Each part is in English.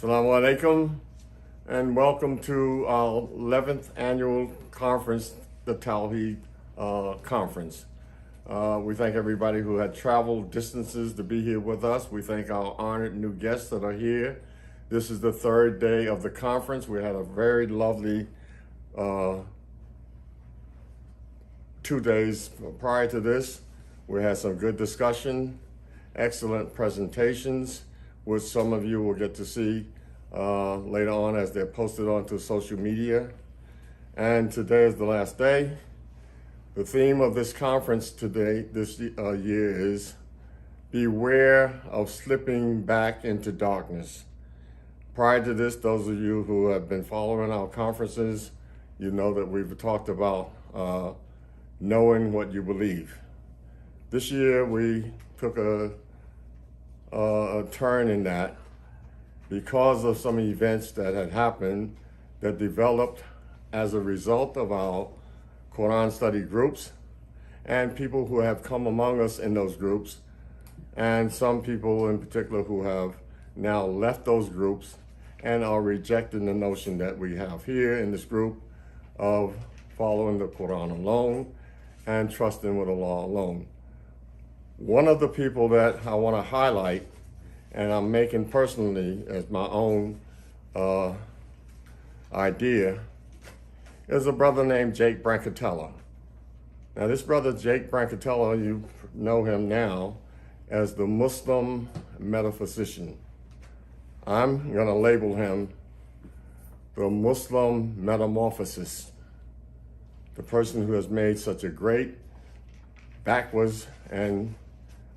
Assalamu alaikum, and welcome to our 11th annual conference, the Tawheed Conference. We thank everybody who had traveled distances to be here with us. We thank our honored new guests that are here. This is the third day of the conference. We had a very lovely 2 days prior to this. We had some good discussion, excellent presentations, which some of you will get to see later on as they're posted onto social media. And today is the last day. The theme of this conference this year is beware of slipping back into darkness. Prior to this, those of you who have been following our conferences, you know that we've talked about knowing what you believe. This year we took a turn in that because of some events that had happened that developed as a result of our Quran study groups and people who have come among us in those groups, and some people in particular who have now left those groups and are rejecting the notion that we have here in this group of following the Quran alone and trusting with Allah alone. One of the people that I want to highlight, and I'm making personally as my own idea, is a brother named Jake Brancatella. Now this brother Jake Brancatella, you know him now as the Muslim metaphysician. I'm going to label him the Muslim metamorphosis, the person who has made such a great backwards and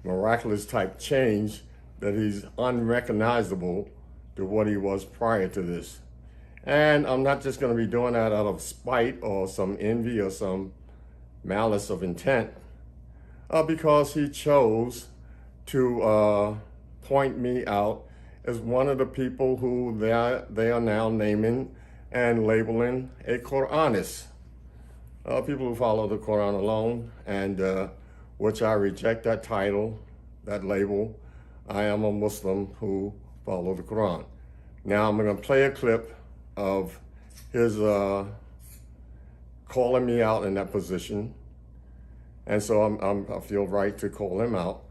miraculous type change that he's unrecognizable to what he was prior to this. And I'm not just going to be doing that out of spite or some envy or some malice of intent, because he chose to point me out as one of the people who they are now naming and labeling a Quranist. People who follow the Quran alone, and which I reject that title, that label. I am a Muslim who follow the Quran. Now I'm going to play a clip of his calling me out in that position, and so I feel right to call him out.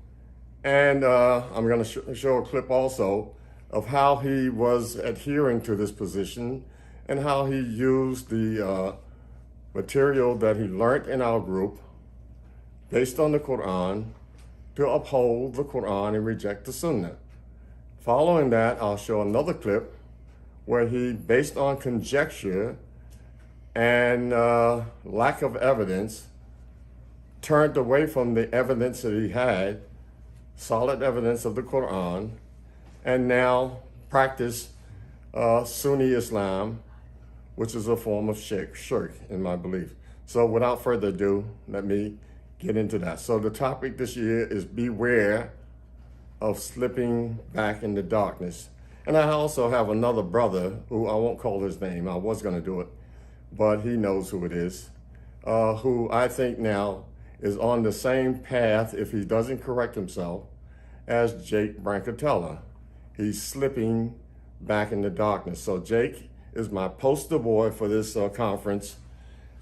And I'm going to show a clip also of how he was adhering to this position and how he used the material that he learned in our group based on the Quran to uphold the Quran and reject the Sunnah. Following that, I'll show another clip where he, based on conjecture and lack of evidence, turned away from the evidence that he had, solid evidence of the Quran, and now practice Sunni Islam, which is a form of shirk in my belief. So without further ado, let me get into that. So the topic this year is beware of slipping back into darkness. And I also have another brother who I won't call his name. I was going to do it, but he knows who it is, who I think now is on the same path, if he doesn't correct himself, as Jake Brancatella. He's slipping back into darkness. So Jake is my poster boy for this conference,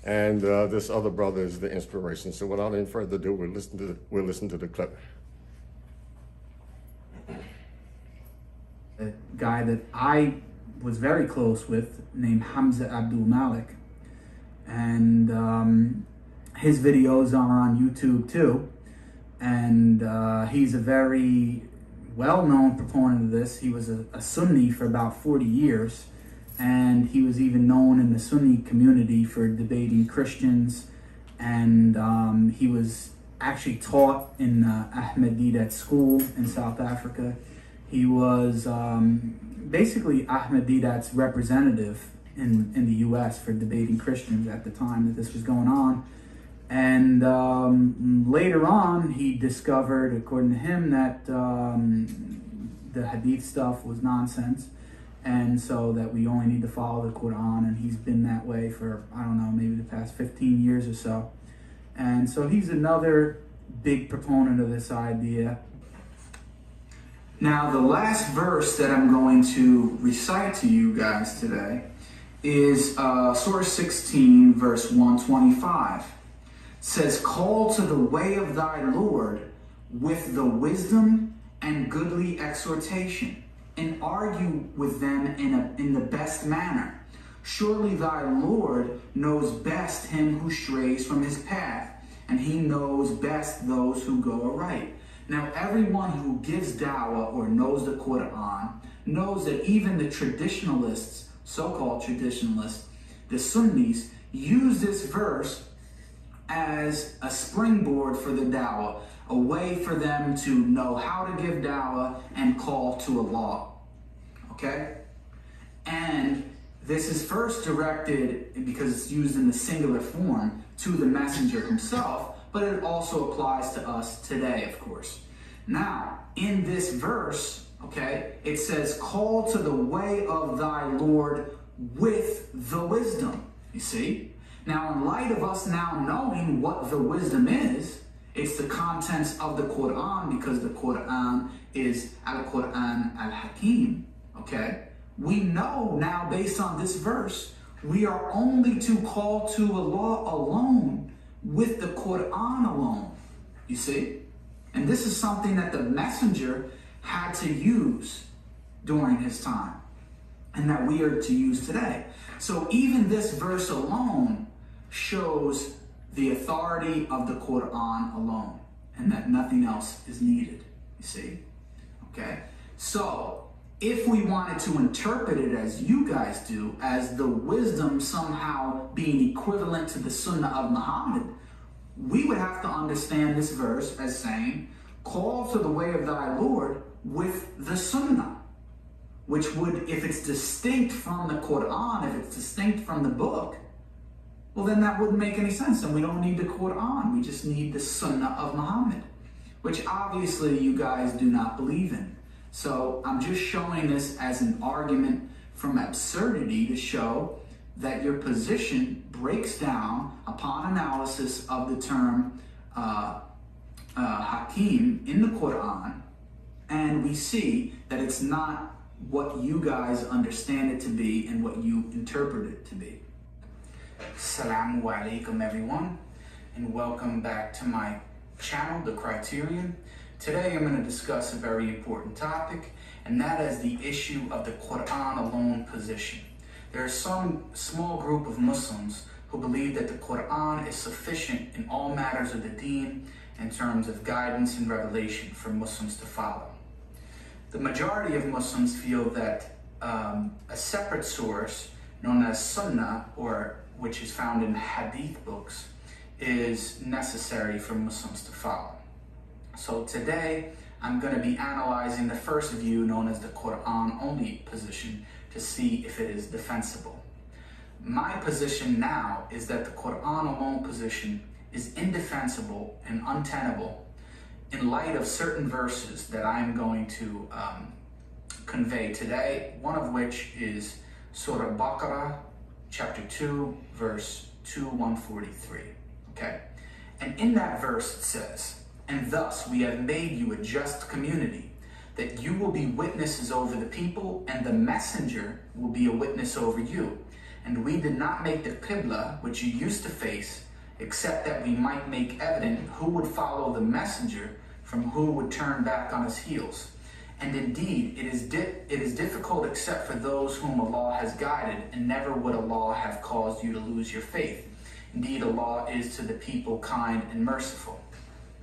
and this other brother is the inspiration. So without any further ado, we'll listen to the clip. A guy that I was very close with, named Hamza Abdul Malik, and his videos are on YouTube too. And he's a very well-known proponent of this. He was a Sunni for about 40 years. And he was even known in the Sunni community for debating Christians. And he was actually taught in Ahmadiyya school in South Africa. He was basically Ahmadiyya's representative in the US for debating Christians at the time that this was going on. And later on, he discovered, according to him, that the hadith stuff was nonsense. And so that we only need to follow the Quran, and he's been that way for, I don't know, maybe the past 15 years or so. And so he's another big proponent of this idea. Now, the last verse that I'm going to recite to you guys today is Surah 16, verse 125. It says, "Call to the way of thy Lord with the wisdom and goodly exhortation, and argue with them in the best manner. Surely thy Lord knows best him who strays from his path, and he knows best those who go aright." Now, everyone who gives dawah or knows the Quran knows that even the traditionalists, so-called traditionalists, the Sunnis, use this verse as a springboard for the dawah, a way for them to know how to give dawah and call to Allah. Okay? And this is first directed, because it's used in the singular form, to the messenger himself, but it also applies to us today, of course. Now, in this verse, okay, it says, "Call to the way of thy Lord with the wisdom." You see? Now, in light of us now knowing what the wisdom is, it's the contents of the Quran, because the Quran is Al-Quran Al-Hakim, okay? We know now, based on this verse, we are only to call to Allah alone, with the Quran alone, you see? And this is something that the messenger had to use during his time, and that we are to use today. So even this verse alone shows the authority of the Quran alone, and that nothing else is needed, you see? Okay? So, if we wanted to interpret it as you guys do, as the wisdom somehow being equivalent to the Sunnah of Muhammad, we would have to understand this verse as saying, "Call to the way of thy Lord with the Sunnah," which would, if it's distinct from the Quran, if it's distinct from the book, well, then that wouldn't make any sense, and we don't need the Quran. We just need the Sunnah of Muhammad, which obviously you guys do not believe in. So I'm just showing this as an argument from absurdity to show that your position breaks down upon analysis of the term Hakim in the Quran, and we see that it's not what you guys understand it to be and what you interpret it to be. Assalamu alaikum, everyone, and welcome back to my channel, The Criterion. Today I'm going to discuss a very important topic, and that is the issue of the Quran alone position. There is some small group of Muslims who believe that the Quran is sufficient in all matters of the deen in terms of guidance and revelation for Muslims to follow. The majority of Muslims feel that a separate source known as Sunnah, or which is found in Hadith books, is necessary for Muslims to follow. So today I'm going to be analyzing the first view, known as the Quran only position, to see if it is defensible. My position now is that the Quran alone position is indefensible and untenable in light of certain verses that I'm going to convey today, one of which is Surah Al-Baqarah, chapter 2, verse 143. Okay? And in that verse it says, "And thus we have made you a just community, that you will be witnesses over the people, and the messenger will be a witness over you. And we did not make the kiblah, which you used to face, except that we might make evident who would follow the messenger from who would turn back on his heels. And indeed, it is difficult except for those whom Allah has guided, and never would Allah have caused you to lose your faith. Indeed, Allah is to the people kind and merciful."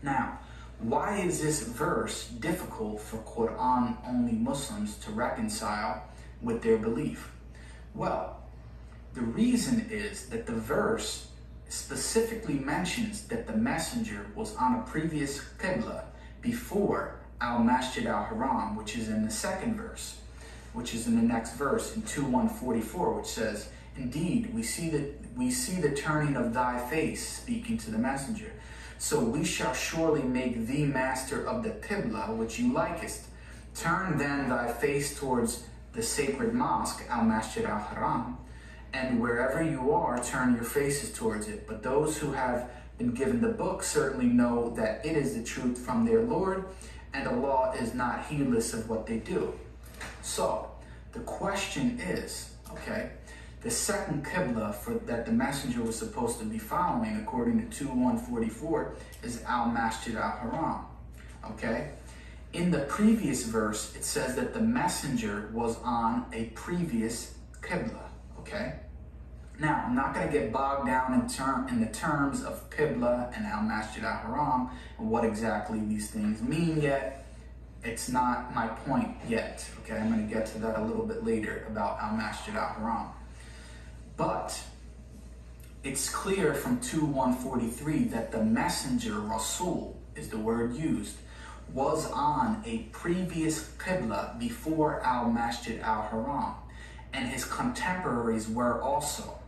Now, why is this verse difficult for Quran-only Muslims to reconcile with their belief? Well, the reason is that the verse specifically mentions that the messenger was on a previous qibla before Al-Masjid Al-Haram, which is in the second verse, which is in the next verse in 2:144, which says, "Indeed, we see the turning of thy face," speaking to the messenger. "So we shall surely make thee master of the qibla which you likest. Turn then thy face towards the sacred mosque, Al-Masjid Al-Haram, and wherever you are, turn your faces towards it. But those who have been given the book certainly know that it is the truth from their Lord, and Allah is not heedless of what they do. So the question is, okay, the second kiblah that the messenger was supposed to be following, according to 2:144, is Al-Masjid Al-Haram. Okay? In the previous verse, it says that the messenger was on a previous kiblah. Okay? Now, I'm not going to get bogged down in the terms of kiblah and Al-Masjid Al-Haram and what exactly these things mean yet. It's not my point yet. Okay? I'm going to get to that a little bit later about Al-Masjid Al-Haram. But it's clear from 2:143 that the messenger, Rasul, is the word used, was on a previous qibla before Al-Masjid Al-Haram, and his contemporaries were also.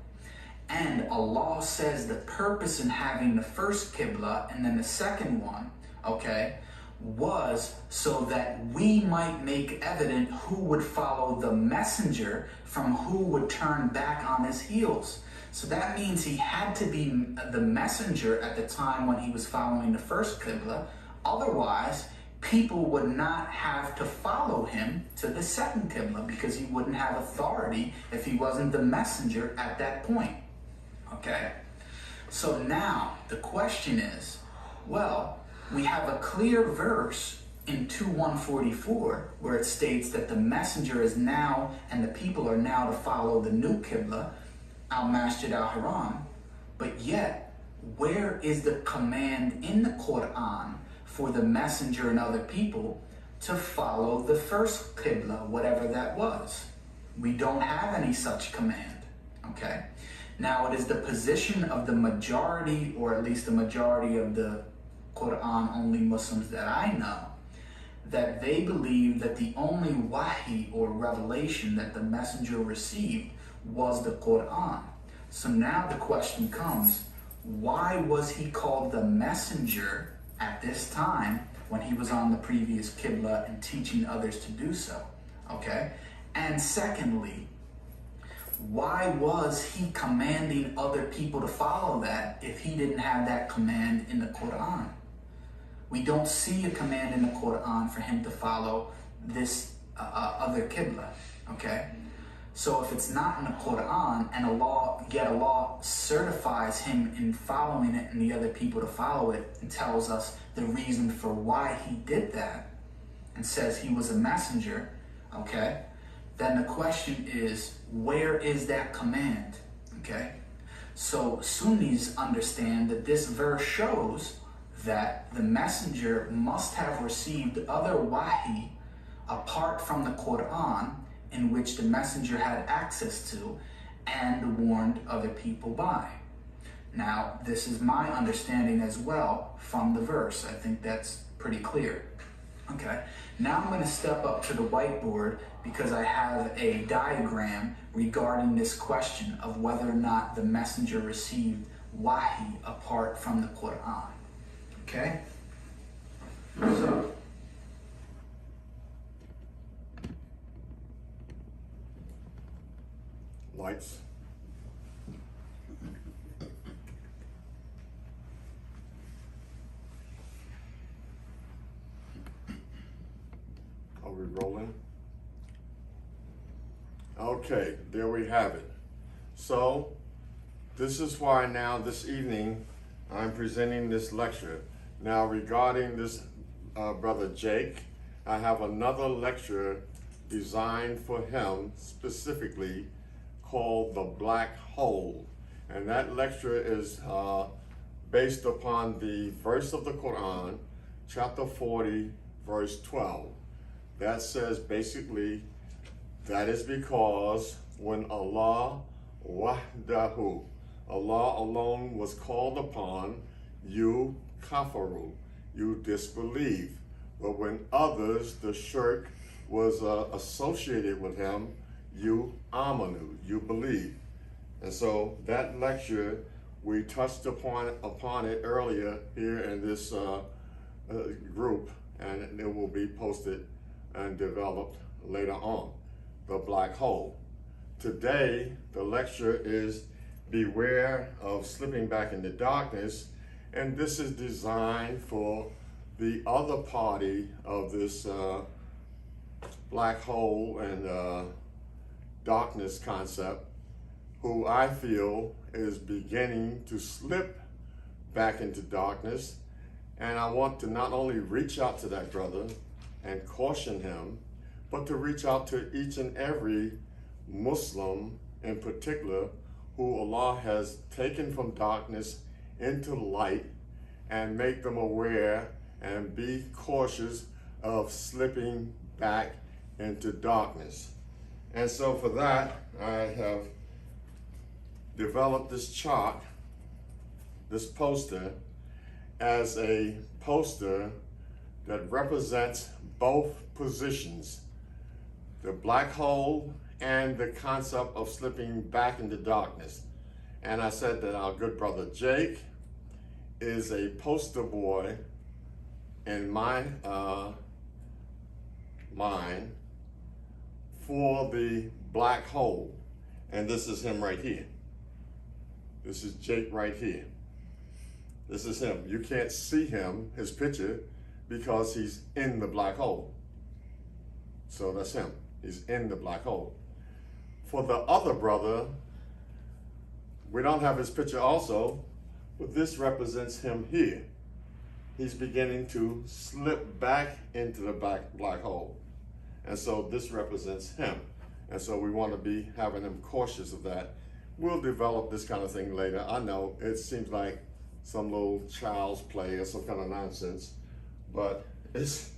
And Allah says the purpose in having the first qibla and then the second one, okay, was so that we might make evident who would follow the messenger from who would turn back on his heels. So that means he had to be the messenger at the time when he was following the first qibla. Otherwise, people would not have to follow him to the second qibla because he wouldn't have authority if he wasn't the messenger at that point. Okay? So now the question is, well, we have a clear verse in 2:144 where it states that the messenger is now and the people are now to follow the new qibla, Al-Masjid Al-Haram. But yet, where is the command in the Quran for the messenger and other people to follow the first qibla, whatever that was? We don't have any such command. Okay? Now, it is the position of the majority, or at least the majority of the Quran-only Muslims that I know, that they believe that the only wahi or revelation that the messenger received was the Quran. So now the question comes, why was he called the messenger at this time when he was on the previous qibla and teaching others to do so? Okay? And secondly, why was he commanding other people to follow that if he didn't have that command in the Quran? We don't see a command in the Quran for him to follow this other qibla, okay? So if it's not in the Quran and Allah certifies him in following it and the other people to follow it and tells us the reason for why he did that and says he was a messenger, okay? Then the question is, where is that command, okay? So Sunnis understand that this verse shows that the messenger must have received other wahi apart from the Quran in which the messenger had access to and warned other people by. Now, this is my understanding as well from the verse. I think that's pretty clear. Okay, now I'm going to step up to the whiteboard because I have a diagram regarding this question of whether or not the messenger received wahi apart from the Quran. Okay? So, lights. Are we rolling? Okay, there we have it. So, this is why now this evening I'm presenting this lecture. Now regarding this brother Jake, I have another lecture designed for him specifically called The Black Hole. And that lecture is based upon the verse of the Quran, chapter 40, verse 12. That says basically, that is because when Allah wahdahu, Allah alone was called upon, you kafaru, you disbelieve. But when others, the shirk, was associated with him, you amanu, you believe. And so that lecture, we touched upon it earlier here in this group, and it will be posted and developed later on. The black hole. Today, the lecture is Beware of Slipping Back into Darkness, and this is designed for the other party of this black hole and darkness concept, who I feel is beginning to slip back into darkness. And I want to not only reach out to that brother and caution him, but to reach out to each and every Muslim in particular who Allah has taken from darkness into light, and make them aware and be cautious of slipping back into darkness. And so for that, I have developed this chart, this poster, as a poster that represents both positions, the black hole and the concept of slipping back into darkness. And I said that our good brother Jake is a poster boy in my mind for the black hole. And this is him right here. This is Jake right here. This is him. You can't see him, his picture, because he's in the black hole. So that's him. He's in the black hole. For the other brother, we don't have his picture also, but this represents him here. He's beginning to slip back into the black hole. And so this represents him. And so we want to be having him cautious of that. We'll develop this kind of thing later. I know it seems like some little child's play or some kind of nonsense, but it's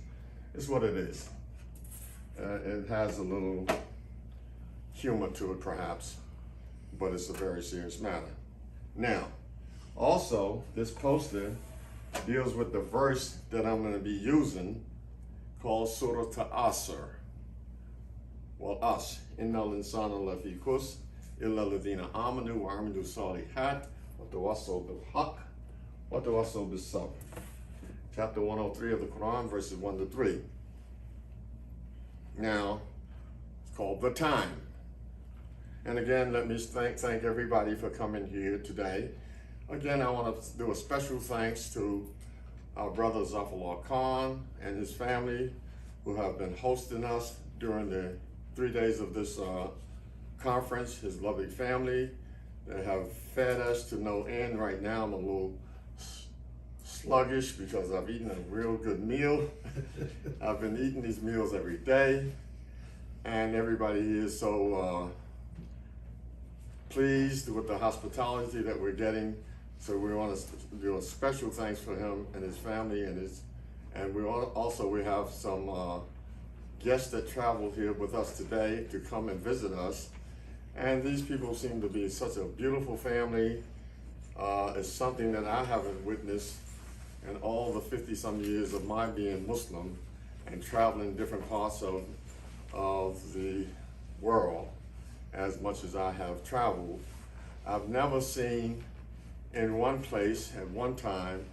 what it is. It has a little humor to it perhaps, but it's a very serious matter. Now, also, this poster deals with the verse that I'm going to be using called Surah Al-Asr. Well, us, innal insana lafi khusr illa alladhina amanu wa amilu salihat wa tawassaw bil haqq wa tawassaw bis sabr. Chapter 103 of the Quran, verses 1 to 3. Now, it's called The Time. And again, let me thank everybody for coming here today. Again, I want to do a special thanks to our brother Zafar Khan and his family, who have been hosting us during the 3 days of this conference. His lovely family, they have fed us to no end. Right now I'm a little sluggish because I've eaten a real good meal. I've been eating these meals every day, and everybody is so pleased with the hospitality that we're getting. So we want to do a special thanks for him and his family, and we have some guests that traveled here with us today to come and visit us. And these people seem to be such a beautiful family. It's something that I haven't witnessed in all the 50-some years of my being Muslim and traveling different parts of the world as much as I have traveled. I've never seen in one place at one time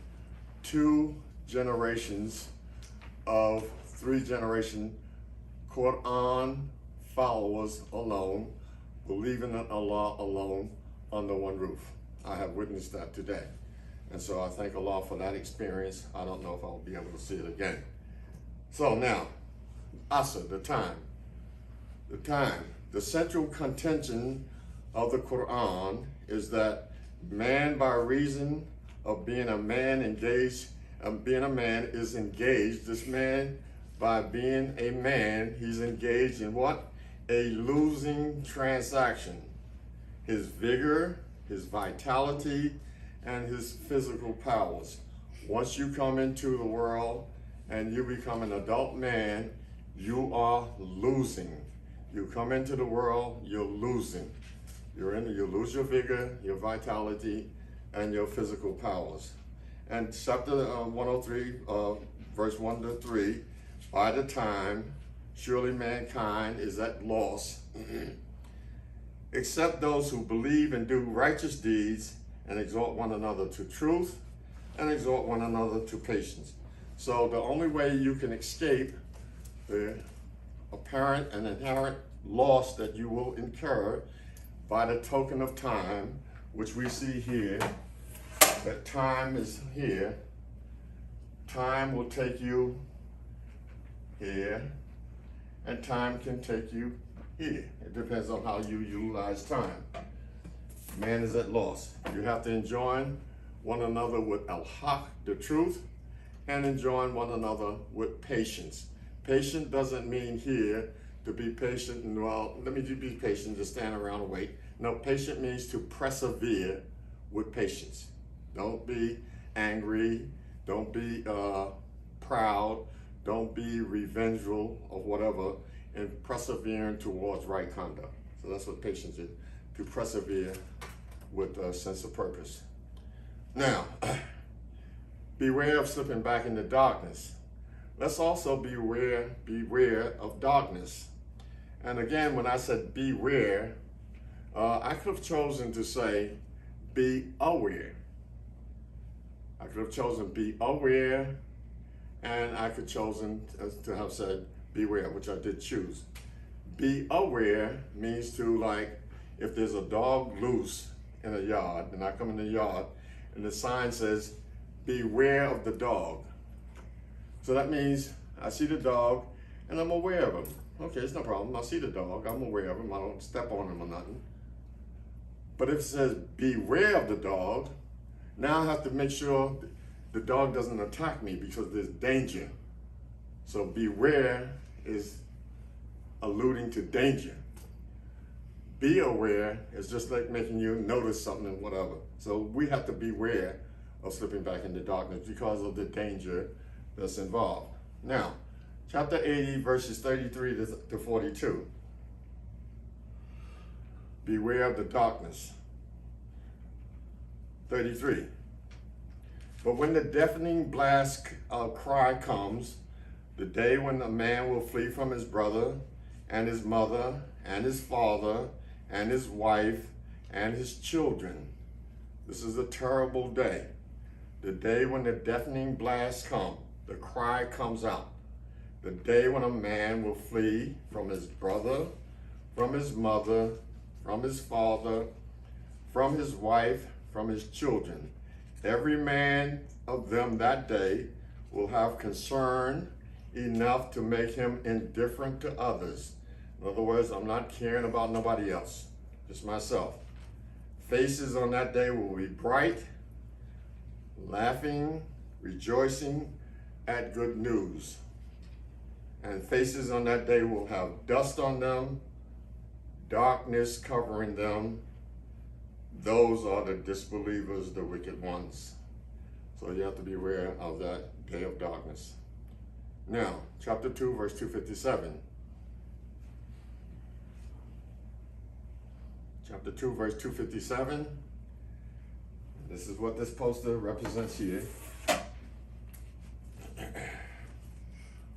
2 generations of 3-generation Quran followers alone, believing in Allah alone under one roof. I have witnessed that today. And so I thank Allah for that experience. I don't know if I'll be able to see it again. So now, Asr, the time. The time. The central contention of the Quran is that man, by reason of being a man is engaged. This man, by being a man, he's engaged in what? A losing transaction. His vigor, his vitality, and his physical powers. Once you come into the world and you become an adult man, you are losing. You come into the world, you're losing. You lose your vigor, your vitality, and your physical powers. And chapter 103, verse 1 to 3, by the time, surely mankind is at loss, except those who believe and do righteous deeds and exhort one another to truth and exhort one another to patience. So the only way you can escape the apparent and inherent loss that you will incur by the token of time, which we see here, that time is here, time will take you here, and time can take you here. It depends on how you utilize time. Man is at loss. You have to enjoin one another with al-haq, the truth, and enjoin one another with patience. Patient doesn't mean here to be patient and, well, let me be patient, just stand around and wait. No, patient means to persevere with patience. Don't be angry, don't be proud, don't be revengeful or whatever, and persevering towards right conduct. So that's what patience is, to persevere with a sense of purpose. Now, beware of slipping back into darkness. Let's also beware of darkness. And again, when I said beware, I could have chosen to say be aware. I could have chosen be aware, and I could have chosen to have said beware, which I did choose. Be aware means to, like, if there's a dog loose in a yard, and I come in the yard, and the sign says, beware of the dog. So that means I see the dog, and I'm aware of him. Okay, it's no problem. I see the dog, I'm aware of him. I don't step on him or nothing. But if it says beware of the dog, now I have to make sure the dog doesn't attack me because there's danger. So beware is alluding to danger. Be aware is just like making you notice something and whatever. So we have to beware of slipping back into darkness because of the danger that's involved. Now, chapter 80, verses 33 to 42. Beware of the darkness. 33. But when the deafening blast cry comes, the day when a man will flee from his brother and his mother and his father and his wife and his children. This is a terrible day. The day when the deafening blast comes, the cry comes out. The day when a man will flee from his brother, from his mother, from his father, from his wife, from his children. Every man of them that day will have concern enough to make him indifferent to others. In other words, I'm not caring about nobody else, just myself. Faces on that day will be bright, laughing, rejoicing at good news. And faces on that day will have dust on them, darkness covering them. Those are the disbelievers, the wicked ones. So you have to be aware of that day of darkness. Now, chapter 2, verse 257. Chapter 2, verse 257. This is what this poster represents here.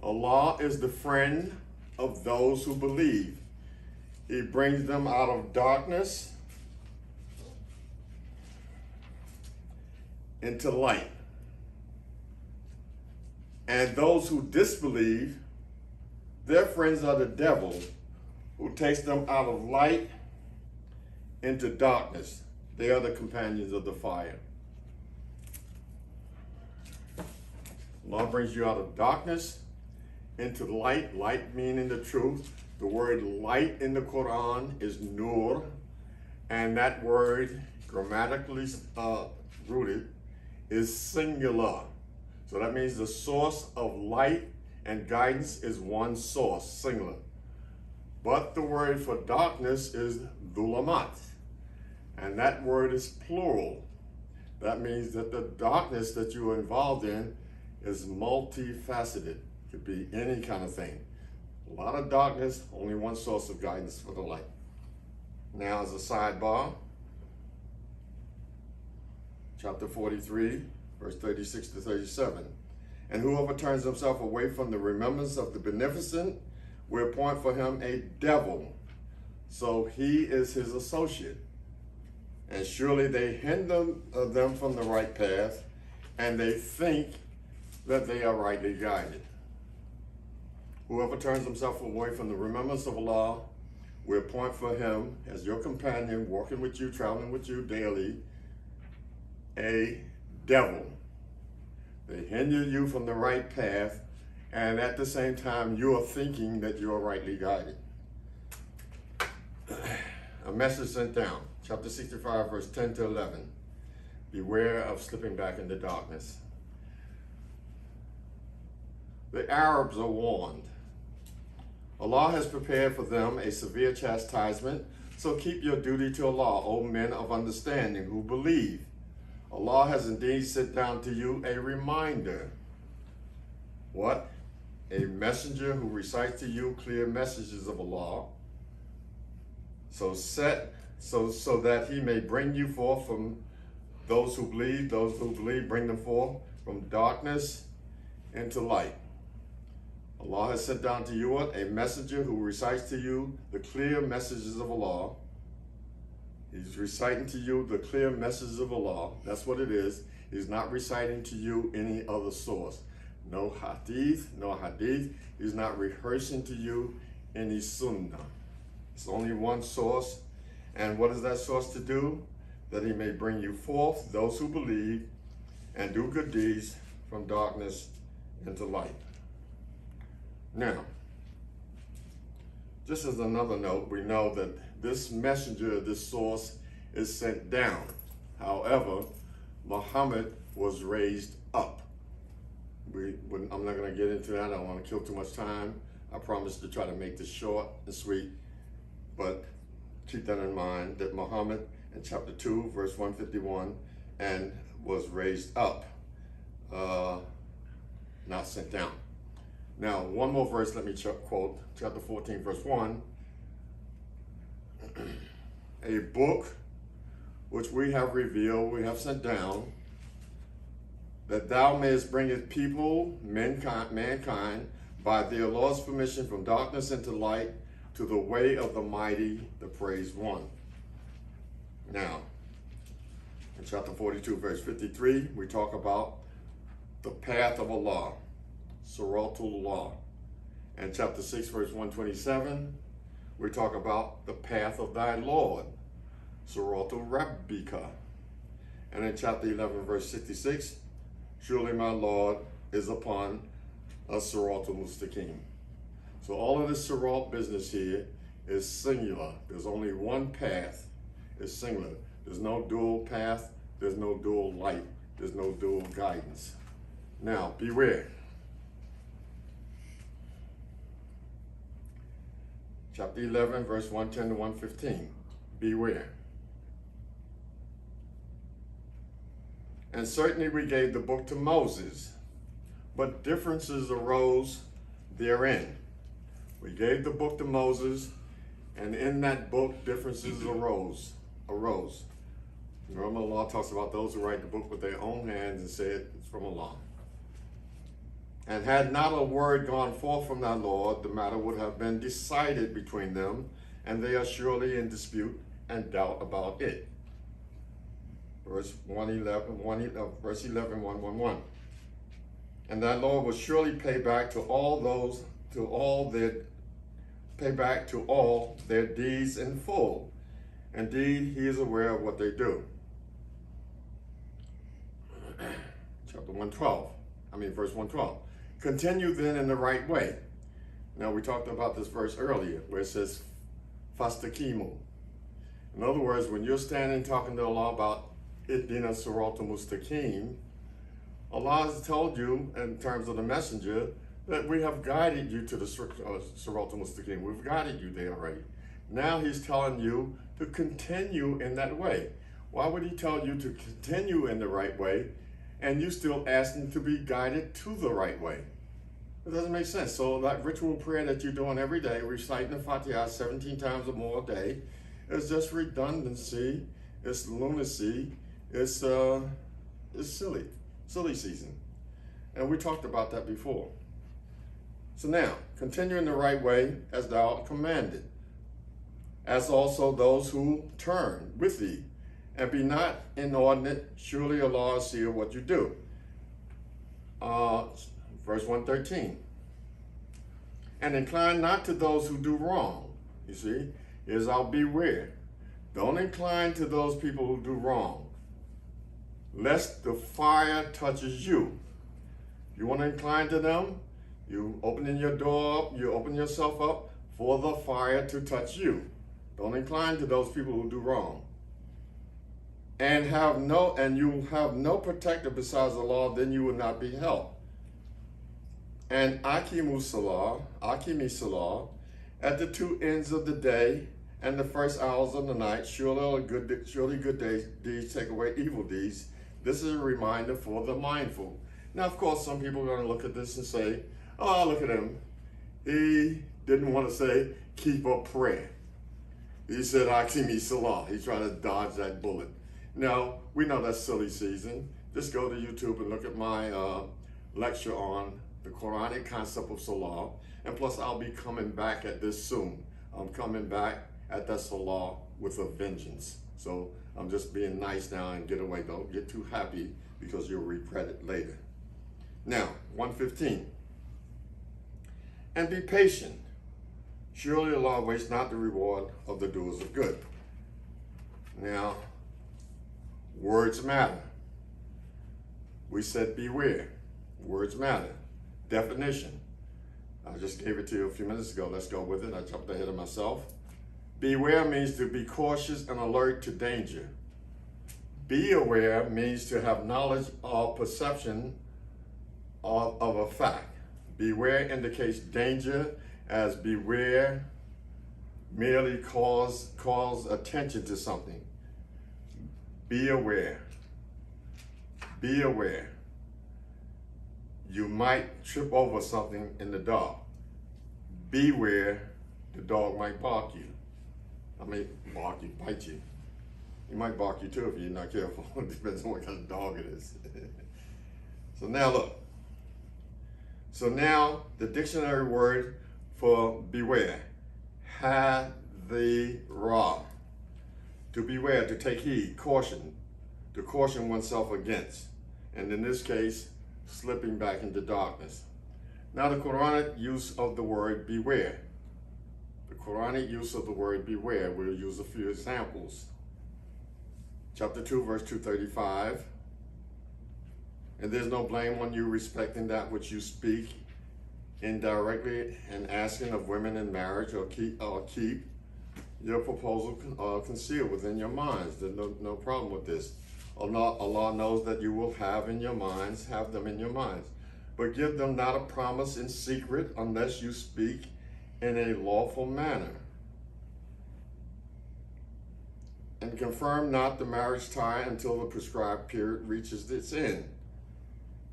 Allah is the friend of those who believe. He brings them out of darkness into light. And those who disbelieve, their friends are the devil, who takes them out of light into darkness. They are the companions of the fire. Allah brings you out of darkness into light, light meaning the truth. The word light in the Quran is nur, and that word, grammatically rooted, is singular. So that means the source of light and guidance is one source, singular. But the word for darkness is dhulamat, and that word is plural. That means that the darkness that you are involved in is multifaceted. It could be any kind of thing. A lot of darkness, only one source of guidance for the light. Now, as a sidebar, chapter 43, verse 36 to 37. And whoever turns himself away from the remembrance of the beneficent will appoint for him a devil. So he is his associate. And surely they hinder them from the right path, and they think that they are rightly guided. Whoever turns himself away from the remembrance of Allah will appoint for him, as your companion, walking with you, traveling with you daily, a devil. They hinder you from the right path, and at the same time, you are thinking that you are rightly guided. A message sent down, chapter 65, verse 10 to 11. Beware of slipping back into darkness. The Arabs are warned. Allah has prepared for them a severe chastisement, so keep your duty to Allah, O men of understanding who believe. Allah has indeed sent down to you a reminder. What? A messenger who recites to you clear messages of Allah, so that he may bring you forth from those who believe, bring them forth from darkness into light. Allah has sent down to you a messenger who recites to you the clear messages of Allah. He's reciting to you the clear messages of Allah. That's what it is. He's not reciting to you any other source. No hadith. He's not rehearsing to you any sunnah. It's only one source. And what is that source to do? That he may bring you forth, those who believe, and do good deeds from darkness into light. Now, just as another note, we know that this messenger, this source, is sent down. However, Muhammad was raised up. I'm not going to get into that. I don't want to kill too much time. I promise to try to make this short and sweet. But keep that in mind, that Muhammad in chapter 2, verse 151, and was raised up, not sent down. Now, one more verse, let me quote, chapter 14, verse 1. A book which we have revealed, we have sent down, that thou mayest bring his people, mankind, by their Lord's permission from darkness into light, to the way of the mighty, the praised one. Now, in chapter 42, verse 53, we talk about the path of Allah, Surah Al-Asr. And chapter 6, verse 127, we talk about the path of thy Lord, Surah Al-Rabbika. And in chapter 11, verse 66, surely my Lord is upon a Surah Al-Mustaqim. So all of this Surah business here is singular. There's only one path. It's singular. There's no dual path. There's no dual light. There's no dual guidance. Now, beware. Chapter 11, verse 110 to 115. Beware. And certainly we gave the book to Moses, but differences arose therein. We gave the book to Moses, and in that book, differences arose. Remember, Allah talks about those who write the book with their own hands and said it's from Allah. And had not a word gone forth from thy Lord, the matter would have been decided between them, and they are surely in dispute and doubt about it. Verse 111. And thy Lord will surely pay back to all their deeds in full. Indeed, he is aware of what they do. Verse 112. Continue then in the right way. Now, we talked about this verse earlier where it says, Fastakimu. In other words, when you're standing talking to Allah about Ihdina Siratal Mustaqim, Allah has told you, in terms of the messenger, that we have guided you to the Siratal Mustaqim. We've guided you there already. Now he's telling you to continue in that way. Why would he tell you to continue in the right way and you still asking to be guided to the right way? It doesn't make sense. So that ritual prayer that you're doing every day, reciting the Fatiha 17 times or more a day, is just redundancy, it's lunacy, it's silly season. And we talked about that before. So now, continue in the right way as thou art commanded, as also those who turn with thee, and be not inordinate, surely Allah see what you do. Verse 113. And incline not to those who do wrong. You see, is I'll beware. Don't incline to those people who do wrong, lest the fire touches you. You want to incline to them, you opening your door up, you open yourself up for the fire to touch you. Don't incline to those people who do wrong. And you have no protector besides Allah, then you will not be helped. And Akimi Salah, at the two ends of the day and the first hours of the night, surely good deeds take away evil deeds. This is a reminder for the mindful. Now, of course, some people are going to look at this and say, oh, look at him. He didn't want to say, keep up prayer. He said, Akimi Salah. He's trying to dodge that bullet. Now, we know that's silly season. Just go to YouTube and look at my lecture on the Quranic concept of Salah. And plus, I'll be coming back at this soon. I'm coming back at that Salah with a vengeance. So I'm just being nice now and get away. Don't get too happy because you'll regret it later. Now, 115. And be patient. Surely Allah wastes not the reward of the doers of good. Now, words matter. We said beware. Words matter. Definition. I just gave it to you a few minutes ago. Let's go with it. I jumped ahead of myself. Beware means to be cautious and alert to danger. Be aware means to have knowledge or perception of a fact. Beware indicates danger, as beware merely calls attention to something. Be aware. Be aware. You might trip over something in the dark. Beware, the dog might bark you. Bark you, bite you. He might bark you too if you're not careful. It depends on what kind of dog it is. So now look. So now the dictionary word for beware, hadhira. To beware, to take heed, caution, to caution oneself against. And in this case, slipping back into darkness. Now the Quranic use of the word beware. The Quranic use of the word beware, we'll use a few examples. Chapter 2, verse 235. And there's no blame on you respecting that which you speak indirectly and asking of women in marriage, or keep your proposal concealed within your minds. There's no problem with this. Allah knows that you will have them in your minds. But give them not a promise in secret unless you speak in a lawful manner. And confirm not the marriage tie until the prescribed period reaches its end.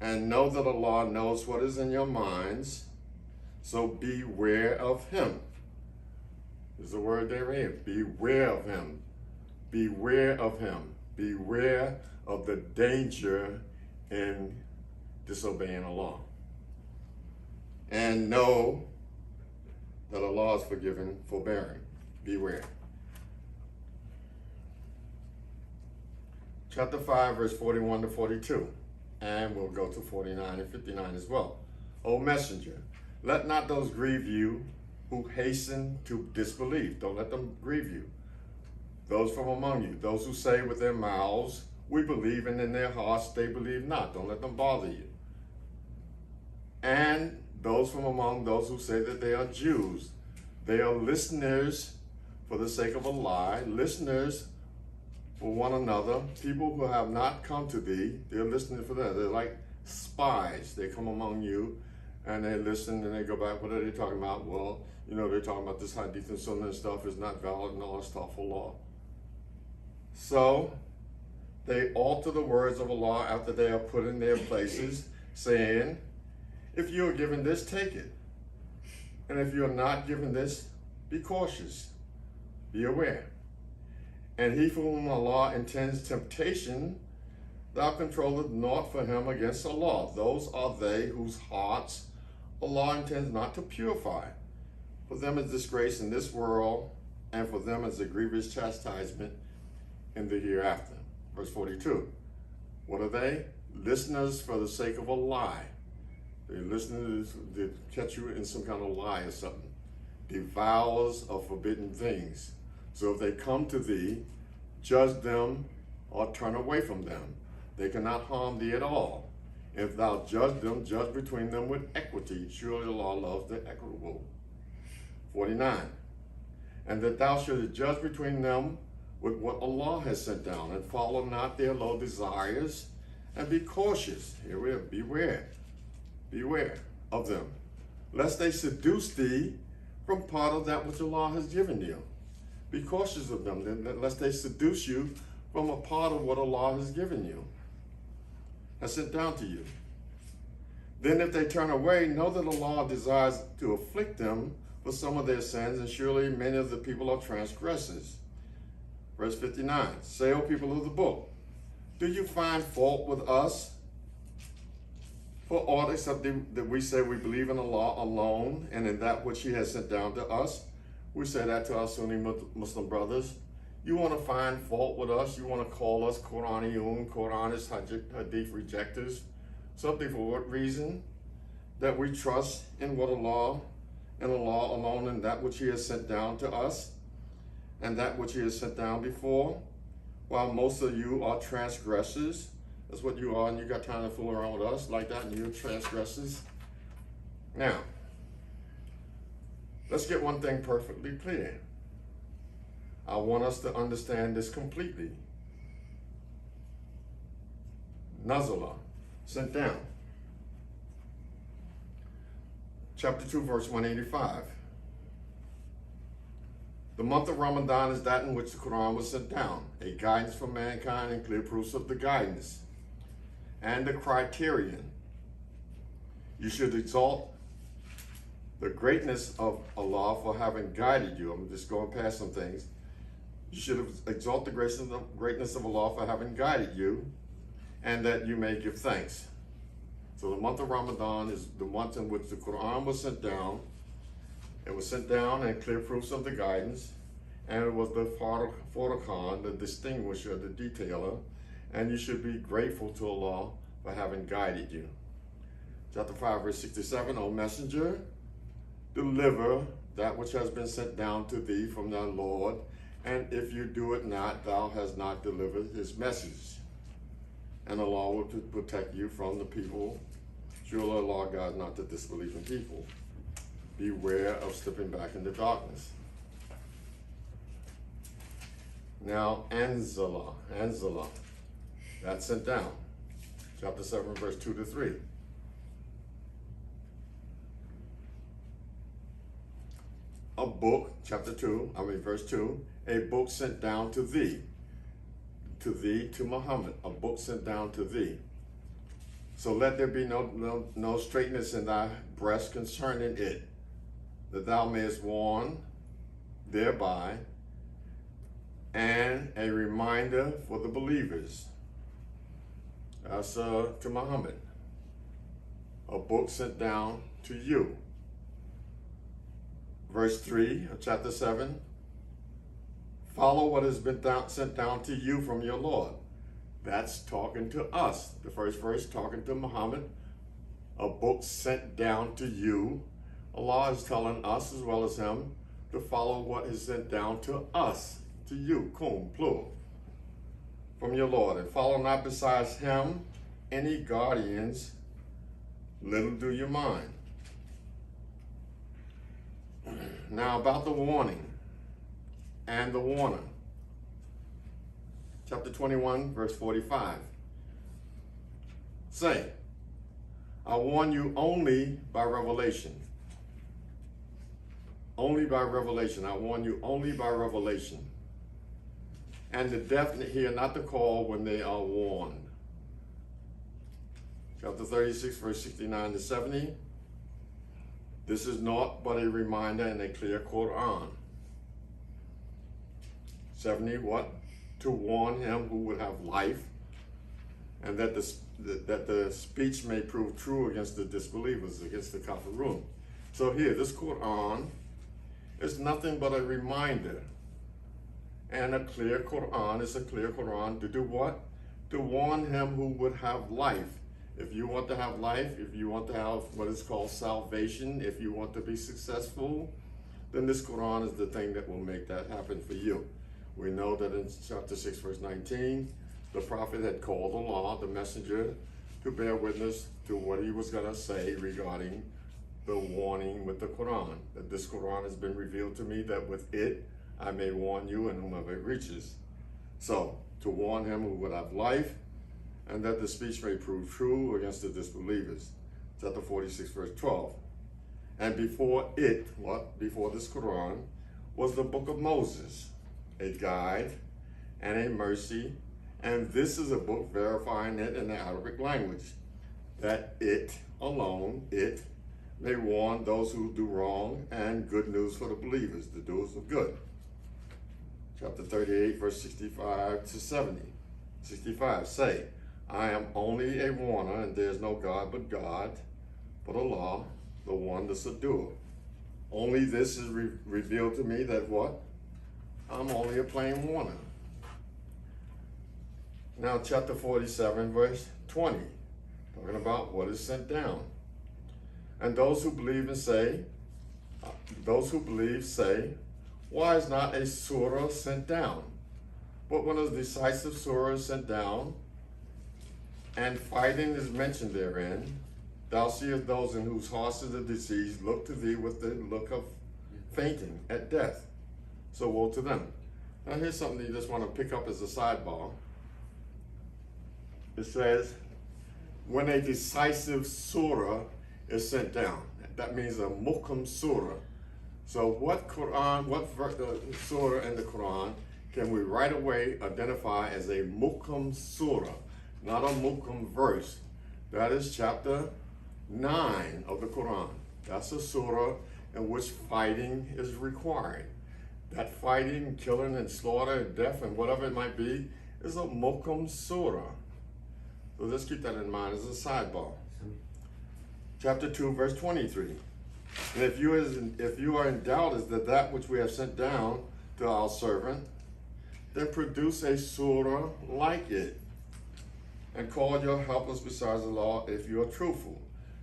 And know that Allah knows what is in your minds, so beware of Him. There's a word there in. Beware of Him. Beware of Him. Beware of the danger in disobeying Allah. And know that Allah is forgiving, forbearing. Beware. Chapter 5, verse 41 to 42. And we'll go to 49 and 59 as well. O Messenger, let not those grieve you who hasten to disbelieve. Don't let them grieve you. Those from among you, those who say with their mouths, we believe, and in their hearts they believe not. Don't let them bother you. And those from among those who say that they are Jews. They are listeners for the sake of a lie, listeners for one another, people who have not come to thee. They're listening for them. They're like spies. They come among you and they listen and they go back. What are they talking about? Well, they're talking about this hadith and sunnah and stuff is not valid and all that stuff for law. So they alter the words of Allah after they are put in their places, saying, if you are given this, take it. And if you are not given this, be cautious. Be aware. And he for whom Allah intends temptation, thou controlleth naught for him against Allah. Those are they whose hearts Allah intends not to purify. For them is disgrace in this world, and for them is a grievous chastisement in the hereafter. Verse 42. What are they? Listeners for the sake of a lie. They're listening to catch you in some kind of lie or something. Devourers of forbidden things. So if they come to thee, judge them or turn away from them. They cannot harm thee at all. If thou judge them, judge between them with equity. Surely Allah loves the equitable. 49. And that thou shouldest judge between them with what Allah has sent down, and follow not their low desires, and be cautious. Here we are, beware of them, lest they seduce thee from part of that which Allah has given you. Be cautious of them, lest they seduce you from a part of what Allah has given you, has sent down to you. Then if they turn away, know that Allah desires to afflict them for some of their sins, and surely many of the people are transgressors. Verse 59, say, O people of the book, do you find fault with us for aught except that we say we believe in Allah alone and in that which He has sent down to us? We say that to our Sunni Muslim brothers. You want to find fault with us? You want to call us Quraniyun, Quranists, Hadith rejectors? Something for what reason? That we trust in what Allah and Allah alone and that which He has sent down to us and that which He has sent down before, while most of you are transgressors. That's what you are, and you got time to fool around with us like that, and you're transgressors. Now, let's get one thing perfectly clear. I want us to understand this completely. Nazala, sent down. Chapter 2, verse 185. The month of Ramadan is that in which the Quran was sent down, a guidance for mankind and clear proofs of the guidance and the criterion. You should exalt the greatness of Allah for having guided you. I'm just going past some things. You should exalt the greatness of Allah for having guided you, and that you may give thanks. So the month of Ramadan is the month in which the Quran was sent down. It was sent down and clear proofs of the guidance, and it was the Furqan, the distinguisher, the detailer, and you should be grateful to Allah for having guided you. Chapter 5, verse 67, O Messenger, deliver that which has been sent down to thee from thy Lord, and if you do it not, thou hast not delivered His message. And Allah will protect you from the people. Surely Allah God not the disbelieving people. Beware of slipping back into darkness. Now, Anzala, that's sent down. Chapter 7, verse 2 to 3. A book, verse 2, a book sent down to thee, to Muhammad, a book sent down to thee. So let there be no straightness in thy breast concerning it, that thou mayest warn thereby, and a reminder for the believers. That's to Muhammad, a book sent down to you. Verse 3 of chapter 7, follow what has been sent down to you from your Lord. That's talking to us. The first verse talking to Muhammad, a book sent down to you. Allah is telling us as well as him to follow what is sent down to us, to you, kum, plural, from your Lord. And follow not besides him any guardians, little do you mind. Now about the warning and the warner. Chapter 21, verse 45. Say, I warn you only by revelation. Only by revelation. I warn you only by revelation. And the deaf hear not the call when they are warned. Chapter 36, verse 69 to 70. This is naught but a reminder and a clear Quran. 70, what? To warn him who would have life, and that the speech may prove true against the disbelievers, against the kafirun. So here, this Quran is nothing but a reminder. And a clear Quran is a clear Quran to do what? To warn him who would have life. If you want to have life, if you want to have what is called salvation, if you want to be successful, then this Quran is the thing that will make that happen for you. We know that in chapter 6, verse 19, the prophet had called Allah, the messenger, to bear witness to what he was going to say regarding the warning with the Quran, that this Quran has been revealed to me, that with it I may warn you and whomever it reaches. So, to warn him who would have life, and that the speech may prove true against the disbelievers. Chapter 46, verse 12. And before it, before this Quran, was the book of Moses, a guide and a mercy, and this is a book verifying it in the Arabic language, that it alone, it, may warn those who do wrong, and good news for the believers, the doers of good. Chapter 38, verse 65 to 70. 65, say, I am only a warner, and there is no God but God, but Allah, the one, the subduer. Only this is revealed to me that what? I'm only a plain warner. Now, chapter 47, verse 20, talking about what is sent down. And those who believe say, why is not a surah sent down? But when a decisive surah is sent down, and fighting is mentioned therein, thou seest those in whose hearts is the disease look to thee with the look of fainting at death. So woe to them. Now here's something you just want to pick up as a sidebar. It says, when a decisive surah is sent down, that means a muhkam surah. So what surah in the Quran can we right away identify as a muhkam surah, not a muhkam verse? That is chapter 9 of the Quran. That's a surah in which fighting is required. That fighting, killing, and slaughter, death, and whatever it might be, is a muhkam surah. So let's keep that in mind as a sidebar. Chapter 2, verse 23. And if you are in doubt as to that which we have sent down to our servant, then produce a surah like it, and call your helpers besides Allah if you are truthful.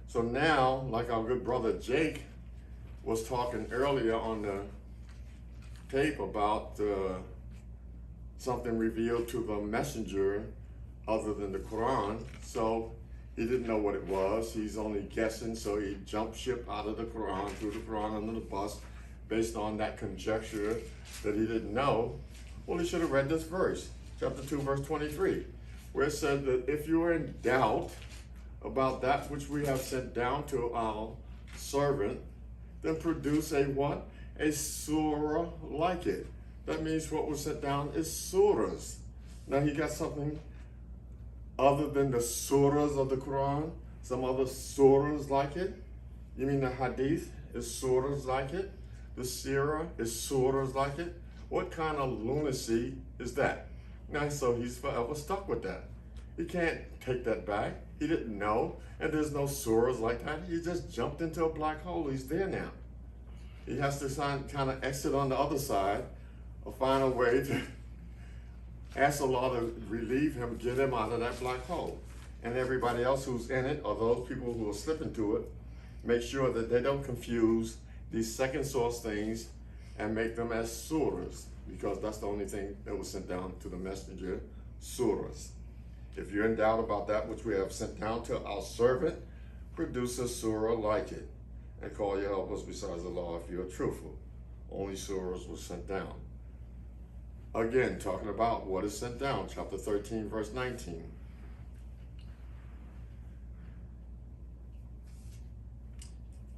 So now, like our good brother Jake was talking earlier on the tape about something revealed to the messenger other than the Quran. So he didn't know what it was. He's only guessing, so he jumped ship out of the Quran, threw the Quran under the bus, based on that conjecture that he didn't know. Well, he should have read this verse, chapter 2, verse 23, where it said that if you are in doubt about that which we have sent down to our servant, then produce a what? A surah like it. That means what was sent down is surahs. Now he got something other than the surahs of the Quran, some other surahs like it. You mean the hadith is surahs like it? The seerah is surahs like it? What kind of lunacy is that? Now, so he's forever stuck with that. He can't take that back. He didn't know, and there's no surahs like that. He just jumped into a black hole. He's there now. He has to kind of exit on the other side or find a way to ask Allah to relieve him, get him out of that black hole. And everybody else who's in it, or those people who will slip into it, make sure that they don't confuse these second source things and make them as surahs, because that's the only thing that was sent down to the messenger, surahs. If you're in doubt about that which we have sent down to our servant, produce a surah like it, and call your helpers besides Allah if you are truthful. Only surahs were sent down. Again, talking about what is sent down, chapter 13, verse 19.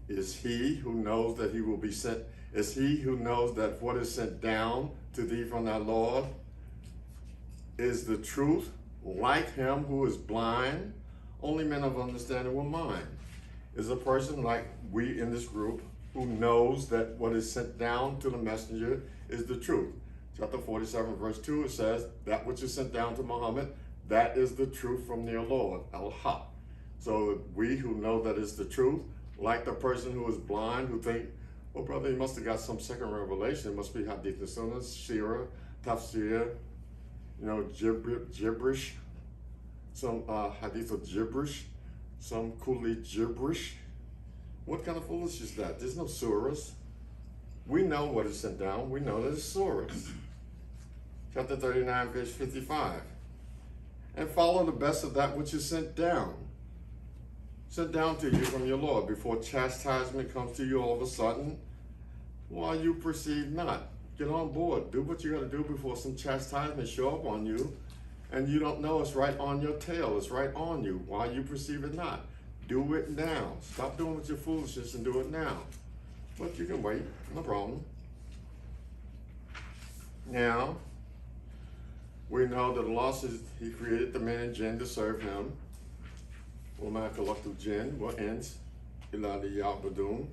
Is he who knows that he will be sent, is he who knows that what is sent down to thee from thy Lord is the truth, like him who is blind? Only men of understanding will mind. Is a person like we in this group who knows that what is sent down to the messenger is the truth. Chapter 47, verse 2, it says, that which is sent down to Muhammad, that is the truth from their Lord, Al-Haq. So we who know that is the truth, like the person who is blind, who think, well, brother, he must have got some second revelation. It must be Hadith and Sunnah, Shira, Tafsir, gibberish, some Hadith of gibberish, some Kuli gibberish. What kind of foolishness is that? There's no surahs. We know what is sent down. We know that it's surahs. Chapter 39, verse 55. And follow the best of that which is sent down. sent down to you from your Lord before chastisement comes to you all of a sudden, while you perceive not. Get on board. Do what you got to do before some chastisement show up on you, and you don't know it's right on your tail. It's right on you while you perceive it not. Do it now. Stop doing with your foolishness and do it now. But you can wait. No problem. Now, we know that Allah says He created the man and jinn to serve Him. وَمَا خَلَقْتُ الْجِنَّ وَالْإِنسَ إِلَّا لِيَعْبُدُونَ.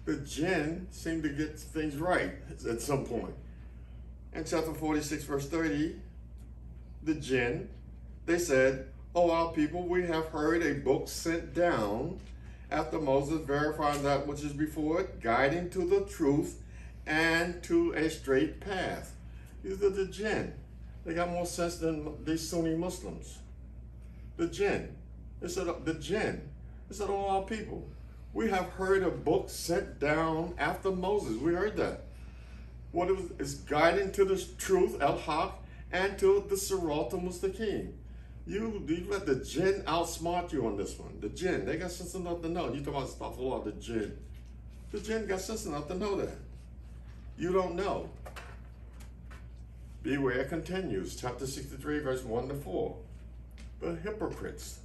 The jinn seem to get things right at some point. In chapter 46, verse 30, the jinn, they said, "O our people, we have heard a book sent down after Moses, verifying that which is before it, guiding to the truth and to a straight path." These are the jinn. They got more sense than these Sunni Muslims. The jinn. They said, the jinn. They said, "O our people, we have heard a book sent down after Moses." We heard that. What is guiding to the truth, al-haq, and to the Surah Al-Mustaqim. You let the jinn outsmart you on this one. The jinn, they got sense enough to know. You talk about stuff a lot, the jinn. The jinn got sense enough to know that. You don't know. Beware continues, chapter 63, verse 1 to 4. The hypocrites.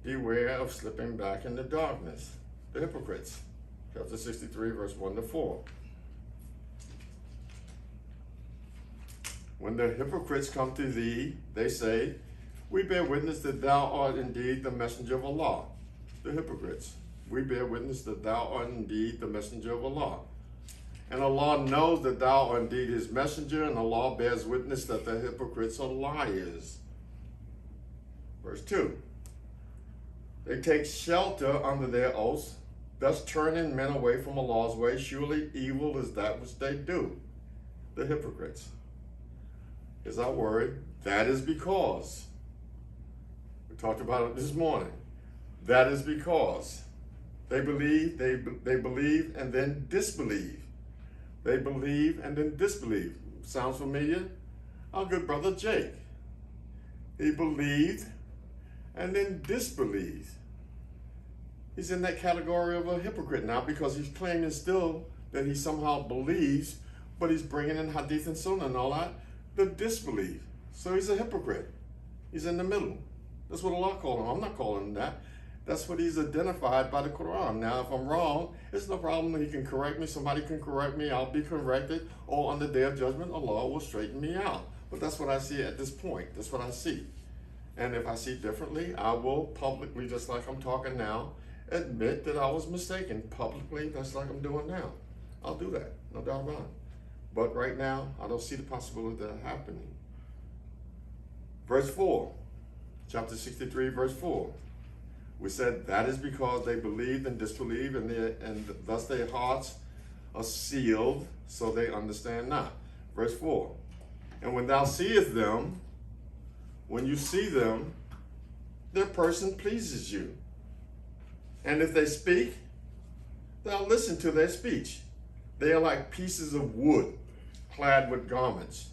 Beware of slipping back into darkness. The hypocrites. Chapter 63, verse 1 to 4. When the hypocrites come to thee, they say, "We bear witness that thou art indeed the messenger of Allah." The hypocrites. We bear witness that thou art indeed the messenger of Allah. And Allah knows that thou art indeed His messenger, and Allah bears witness that the hypocrites are liars. Verse 2. They take shelter under their oaths, thus turning men away from Allah's way. Surely evil is that which they do. The hypocrites. Is our word. That is because. We talked about it this morning. That is because they believe, they believe and then disbelieve. They believe and then disbelieve. Sounds familiar? Our good brother Jake. He believed and then disbelieved. He's in that category of a hypocrite now because he's claiming still that he somehow believes, but he's bringing in hadith and sunnah and all that. The disbelief. So he's a hypocrite. He's in the middle. That's what Allah called him. I'm not calling him that. That's what he's identified by the Quran. Now, if I'm wrong, it's no problem. He can correct me. Somebody can correct me. I'll be corrected. Or on the day of judgment, Allah will straighten me out. But that's what I see at this point. That's what I see. And if I see differently, I will publicly, just like I'm talking now, admit that I was mistaken. Publicly, that's like I'm doing now. I'll do that. No doubt about it. But right now, I don't see the possibility of that happening. Verse 4, chapter 63, verse 4. We said that is because they believed and disbelieved, and thus their hearts are sealed, so they understand not. Verse 4. And when thou seest them, when you see them, their person pleases you. And if they speak, thou listen to their speech. They are like pieces of wood clad with garments.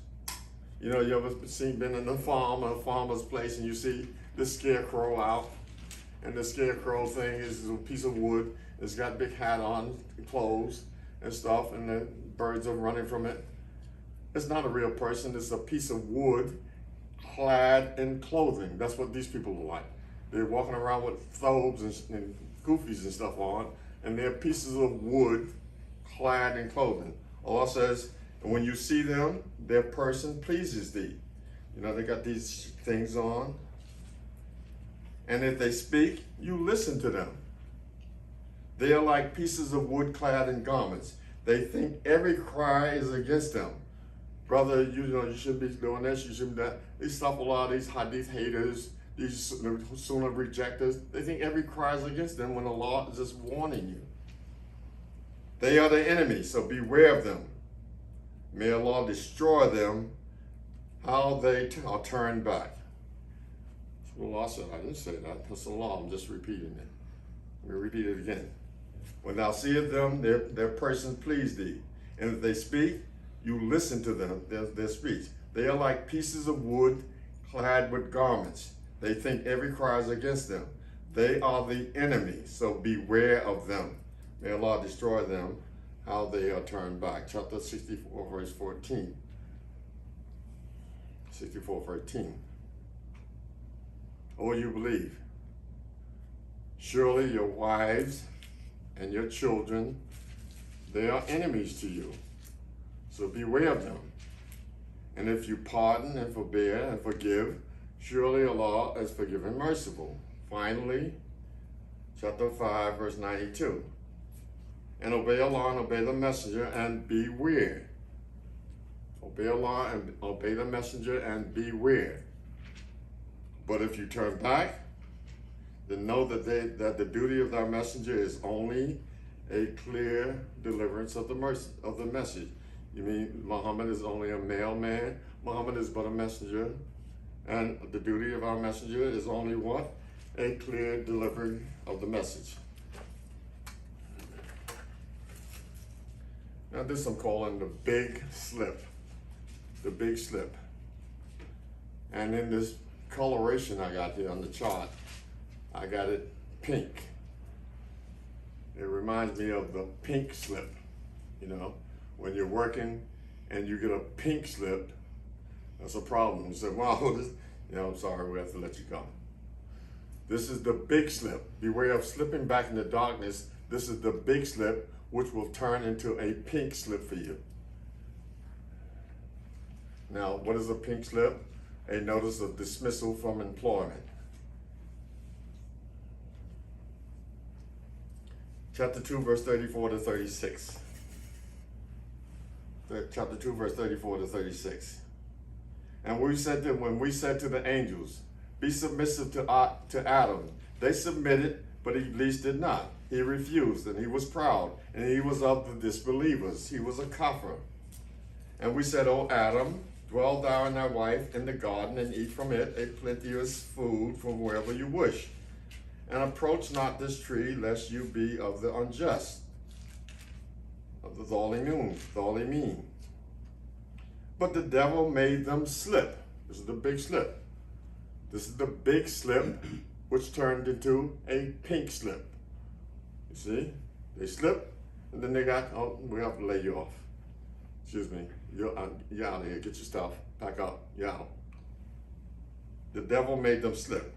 You know, you ever been in a farm or a farmer's place and you see the scarecrow out, and the scarecrow thing is a piece of wood. It's got a big hat on, clothes and stuff, and the birds are running from it. It's not a real person. It's a piece of wood clad in clothing. That's what these people are like. They're walking around with thobes and goofies and stuff on, and they're pieces of wood clad in clothing. Allah says, and when you see them, their person pleases thee. You know, they got these things on. And if they speak, you listen to them. They are like pieces of wood clad in garments. They think every cry is against them. Brother, you know, you shouldn't be doing this, you shouldn't be that. They stop a lot of these hadith haters, these sunnah rejectors. They think every cry is against them when Allah is just warning you. They are the enemy, so beware of them. May Allah destroy them, how they are turned back. That's what Allah said. I didn't say that. That's Allah. I'm just repeating it. Let me repeat it again. When thou seest them, their person please thee. And if they speak, you listen to them, their speech. They are like pieces of wood clad with garments. They think every cry is against them. They are the enemy, so beware of them. May Allah destroy them, how they are turned back. Chapter 64, verse 14. 64:13. Oh, you believe. Surely your wives and your children, they are enemies to you. So beware of them. And if you pardon and forbear and forgive, surely Allah is forgiving merciful. Finally, chapter 5, verse 92. And obey Allah and obey the messenger and beware. Obey Allah and obey the messenger and beware. But if you turn back, then know that the duty of thy messenger is only a clear deliverance of the message. You mean Muhammad is only a mailman? Muhammad is but a messenger. And the duty of our messenger is only what? A clear delivery of the message. Now this I'm calling the big slip. The big slip. And in this coloration I got here on the chart, I got it pink. It reminds me of the pink slip. You know, when you're working and you get a pink slip, that's a problem. You say, wow, I'm sorry, we have to let you go. This is the big slip. Beware of slipping back into darkness. This is the big slip, which will turn into a pink slip for you. Now, what is a pink slip? A notice of dismissal from employment. Chapter 2, verse 34 to 36. Chapter 2, verse 34 to 36. And when we said to the angels, be submissive to Adam, they submitted, but Iblis did not. He refused, and he was proud, and he was of the disbelievers. He was a kafir. And we said, O Adam, dwell thou and thy wife in the garden, and eat from it a plenteous food from wherever you wish. And approach not this tree, lest you be of the unjust, of the Zalimeen. But the devil made them slip. This is the big slip. This is the big slip, which turned into a pink slip. You see? They slipped, and then they got, oh, we have to lay you off. Excuse me. You're out of here. Get your stuff. Pack up. You're out. The devil made them slip.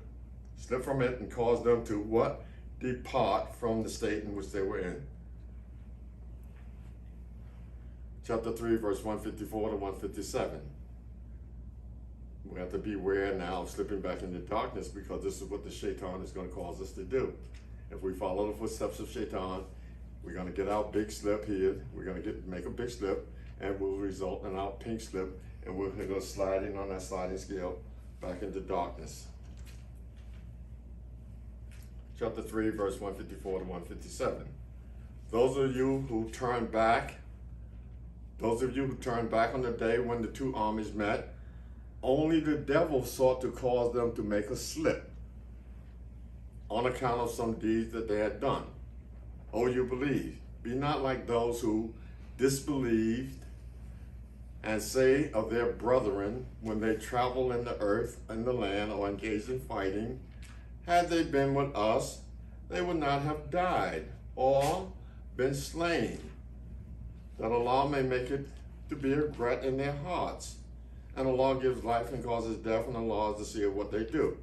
Slip from it and caused them to what? Depart from the state in which they were in. Chapter 3, verse 154 to 157. We have to beware now of slipping back into darkness, because this is what the shaitan is going to cause us to do. If we follow the footsteps of shaitan, we're going to get our big slip here. We're going to make a big slip, and will result in our pink slip, and we're going to go sliding on that sliding scale back into darkness. Chapter 3, verse 154 to 157. Those of you who turn back on the day when the two armies met, only the devil sought to cause them to make a slip on account of some deeds that they had done. Oh, you believe. Be not like those who disbelieved and say of their brethren when they travel in the earth and the land or engage in fighting, had they been with us, they would not have died or been slain, that Allah may make it to be a regret in their hearts. And Allah gives life and causes death, and Allah is the seer of what they do.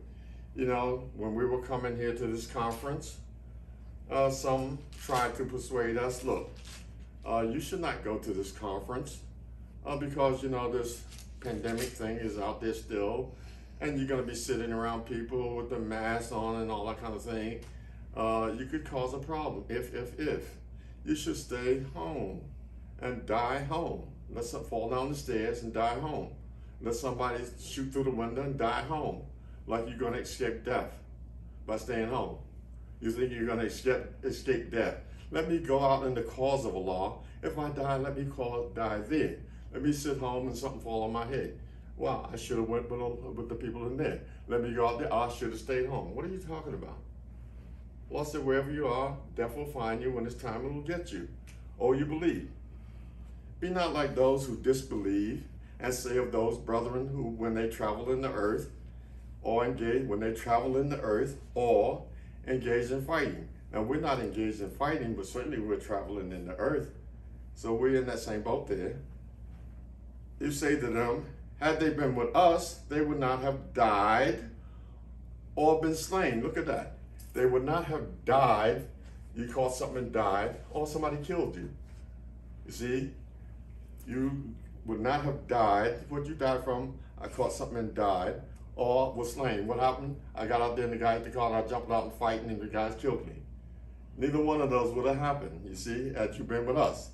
You know, when we were coming here to this conference, some tried to persuade us, look, you should not go to this conference because, you know, this pandemic thing is out there still, and you're going to be sitting around people with the mask on and all that kind of thing. You could cause a problem. If. You should stay home and die home. Let some fall down the stairs and die home. Let somebody shoot through the window and die home. Like you're going to escape death by staying home. You think you're going to escape death. Let me go out in the cause of Allah. If I die, let me die there. Let me sit home and something fall on my head. Well, I should have went with the people in there. Let me go out there. I should have stayed home. What are you talking about? Well, I said, wherever you are, death will find you. When it's time, it will get you. Oh, you believe. Be not like those who disbelieve and say of those brethren who, when they travel in the earth, or engage engaged in fighting. Now, we're not engaged in fighting, but certainly we're traveling in the earth. So we're in that same boat there. You say to them, had they been with us, they would not have died or been slain. Look at that. They would not have died. You caught something and died, or somebody killed you. You see, you would not have died. What you died from? I caught something and died, or was slain. What happened? I got out there and the guy hit the car and I jumped out and fighting and the guys killed me. Neither one of those would have happened, you see, had you been with us.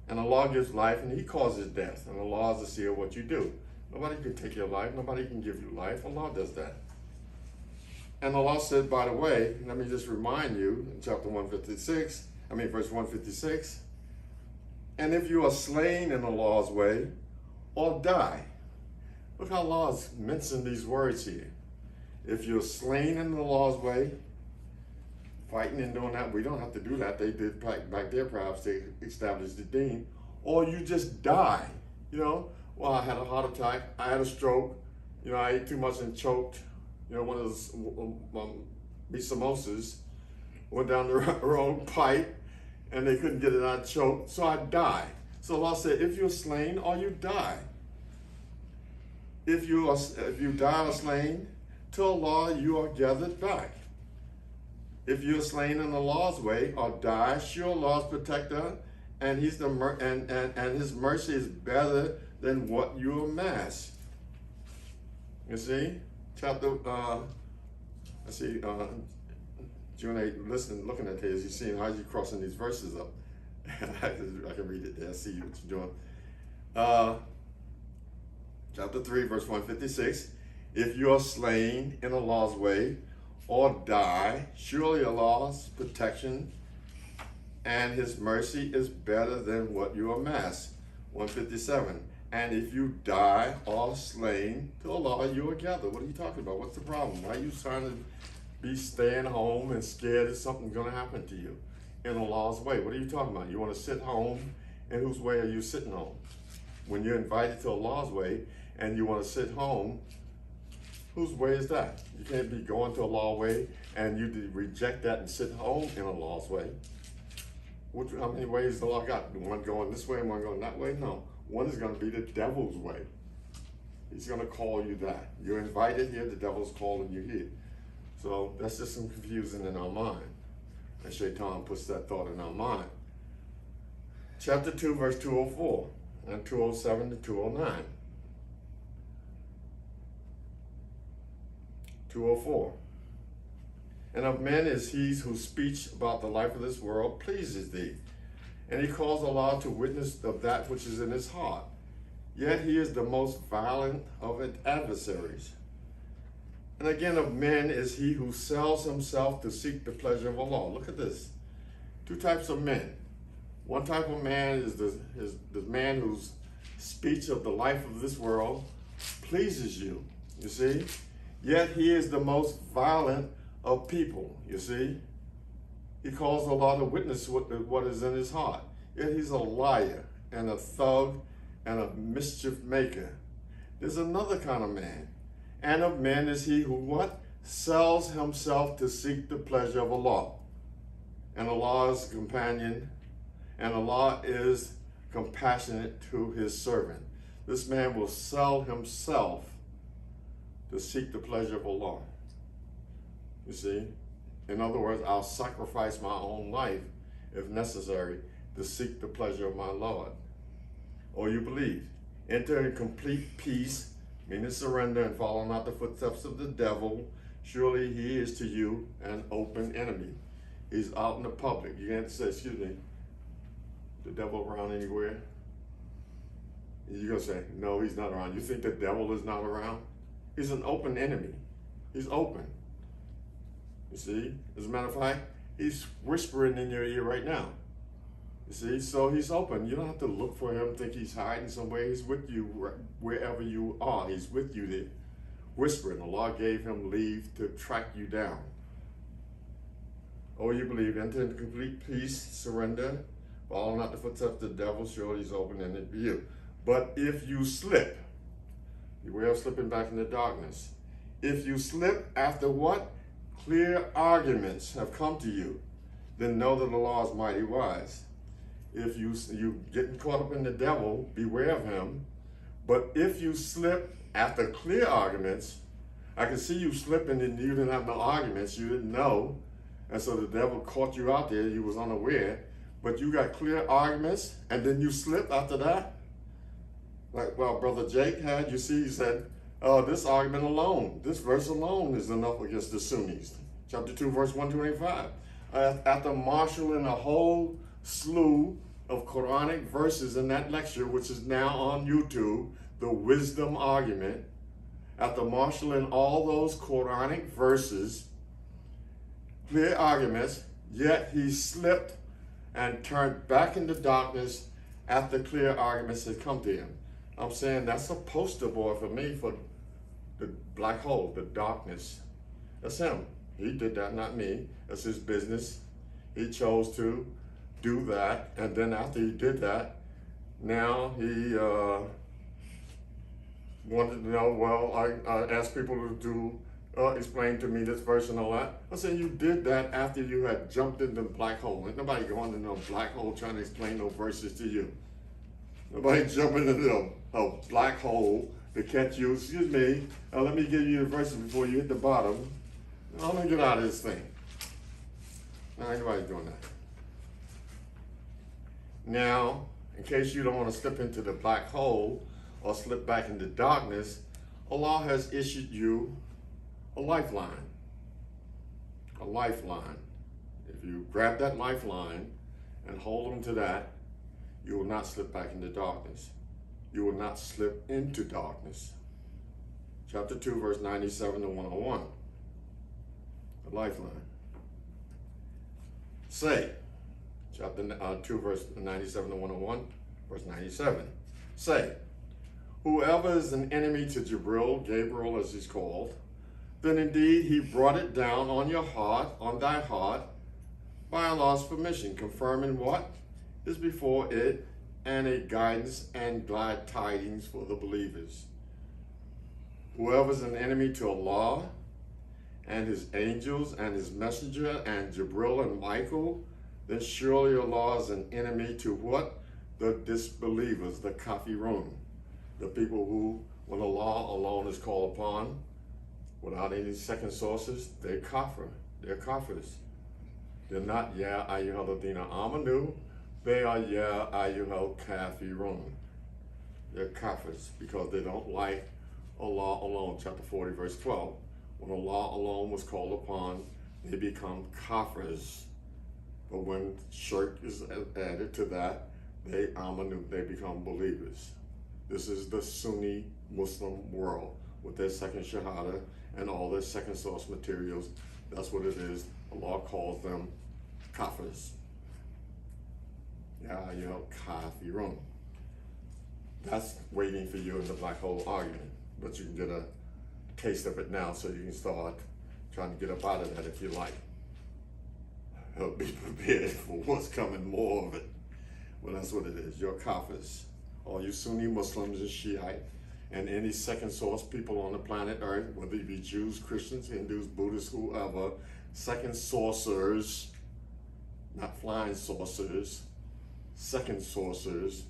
And Allah gives life and He causes death. And Allah is the seer of what you do. Nobody can take your life. Nobody can give you life. Allah does that. And Allah said, by the way, let me just remind you, in chapter verse 156, and if you are slain in Allah's way, or die. Look how Allah is mincing these words here. If you're slain in Allah's way, fighting and doing that, we don't have to do that. They did back there, perhaps they established the deen. Or you just die, you know. Well, I had a heart attack, I had a stroke, you know, I ate too much and choked. You know, one of those samosas went down the wrong pipe and they couldn't get it out choked, so I died. So Allah said, if you're slain or you die. If you die or slain, to Allah you are gathered back. If you're slain in Allah's way or die, sure Allah's protector, and He's and His mercy is better than what you amass. You see, June 8, looking at this, you see how you crossing these verses up. I can read it there, see what you're doing. Chapter 3, verse 156. If you are slain in Allah's way or die, surely Allah's protection and His mercy is better than what you amass. 157. And if you die or slain, to Allah you are gathered. What are you talking about? What's the problem? Why are you trying to be staying home and scared that something's going to happen to you in Allah's way? What are you talking about? You want to sit home, and whose way are you sitting on? When you're invited to Allah's way and you want to sit home, whose way is that? You can't be going to Allah's way and you reject that and sit home in Allah's way. How many ways does Allah got? One going this way and one going that way? No. One is going to be the devil's way. He's going to call you that. You're invited here, the devil's calling you here. So that's just some confusion in our mind. And Shaitan puts that thought in our mind. Chapter 2, verse 204 and 207 to 209. 204. And of men is he whose speech about the life of this world pleases thee. And he calls Allah to witness of that which is in his heart. Yet he is the most violent of adversaries. And again, of men is he who sells himself to seek the pleasure of Allah. Look at this. Two types of men. One type of man is the man whose speech of the life of this world pleases you, you see? Yet he is the most violent of people, you see? He calls Allah to witness what is in his heart. Yet he's a liar and a thug and a mischief maker. There's another kind of man. And of men is he who what? Sells himself to seek the pleasure of Allah. And Allah is a companion, and Allah is compassionate to his servant. This man will sell himself to seek the pleasure of Allah. You see? In other words, I'll sacrifice my own life, if necessary, to seek the pleasure of my Lord. Or you believe. Enter in complete peace, meaning surrender and follow not the footsteps of the devil. Surely he is to you an open enemy. He's out in the public. You can't say, excuse me, the devil around anywhere? You're going to say, no, he's not around. You think the devil is not around? He's an open enemy. He's open. You see? As a matter of fact, he's whispering in your ear right now. You see? So he's open. You don't have to look for him, think he's hiding somewhere. He's with you wherever you are. He's with you there. Whispering. Allah gave him leave to track you down. Oh, you believe, enter into complete peace, surrender, follow not the footsteps of the devil, surely he's open in it for you. But if you slip, beware of slipping back in the darkness. If you slip after what? clear arguments have come to you, then know that the law is mighty wise. If you getting caught up in the devil, beware of him. But if you slip after clear arguments, I can see you slipping and you didn't have no arguments, you didn't know, and so the devil caught you out there, you was unaware, but you got clear arguments, and then you slip after that. Like, well, Brother Jake had, you see, he said, this argument alone, this verse alone is enough against the Sunnis. Chapter 2, verse 125. After marshaling a whole slew of Quranic verses in that lecture, which is now on YouTube, the wisdom argument, after marshaling all those Quranic verses, clear arguments, yet he slipped and turned back into darkness after clear arguments had come to him. I'm saying that's a poster boy for me for the black hole, the darkness. That's him. He did that, not me. That's his business. He chose to do that, and then after he did that, now he wanted to know, well, I asked people to explain to me this verse and all that. I said, you did that after you had jumped into the black hole. Ain't nobody going to no black hole trying to explain no verses to you. Nobody jumping into a black hole to catch you. Excuse me, let me give you the verses before you hit the bottom. I'm gonna get out of this thing. Now, ain't nobody doing that. Now, in case you don't want to slip into the black hole or slip back into darkness, Allah has issued you a lifeline. A lifeline. If you grab that lifeline and hold on to that, you will not slip back into darkness. You will not slip into darkness. Chapter 2, verse 97 to 101. A lifeline. Say, chapter 2, verse 97 to 101, verse 97. Say, whoever is an enemy to Jibril, Gabriel as he's called, then indeed he brought it down on your heart, on thy heart, by Allah's permission, confirming what is before it, and a guidance and glad tidings for the believers. Whoever is an enemy to Allah, and his angels, and his messenger, and Jibril and Michael, then surely Allah is an enemy to what? The disbelievers, the kafirun, the people who, when Allah alone is called upon, without any second sources, they're kafir, they're kafirs. They're not ya ayyuhal ladina amanu, they are ya ayyuhal kafirun. They're kafirs because they don't like Allah alone, chapter 40, verse 12. When Allah alone was called upon, they become kafirs. But when shirk is added to that, they become believers. This is the Sunni Muslim world with their second shahada and all their second source materials. That's what it is. Allah calls them kafirs. Ya ayyuhal kafirun. That's waiting for you in the black hole argument. But you can get a taste of it now so you can start trying to get up out of that if you like. Be prepared for what's coming, more of it. Well, that's what it is. You're kafirs. All you Sunni Muslims and Shiite and any second source people on the planet Earth, whether you be Jews, Christians, Hindus, Buddhists, whoever, second sorcerers, not flying saucers, second sorcerers,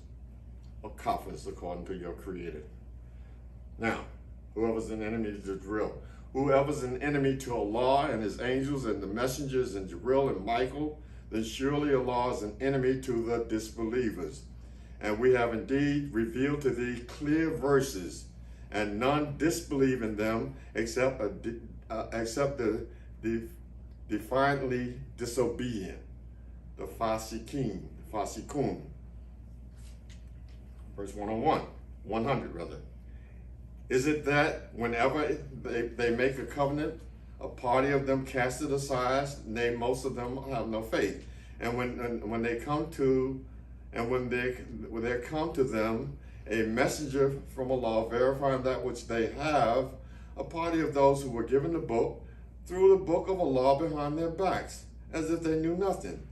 are kafirs according to your Creator. Now, whoever's an enemy to Jibril, whoever's an enemy to Allah and his angels and the messengers and Jibril and Michael, then surely Allah is an enemy to the disbelievers. And we have indeed revealed to thee clear verses, and none disbelieve in them except the defiantly disobedient, the fasikun. Verse 100 rather. Is it that whenever they make a covenant, a party of them cast it aside, nay, most of them have no faith. And when there come to them a messenger from Allah verifying that which they have, a party of those who were given the book threw the book of Allah behind their backs, as if they knew nothing.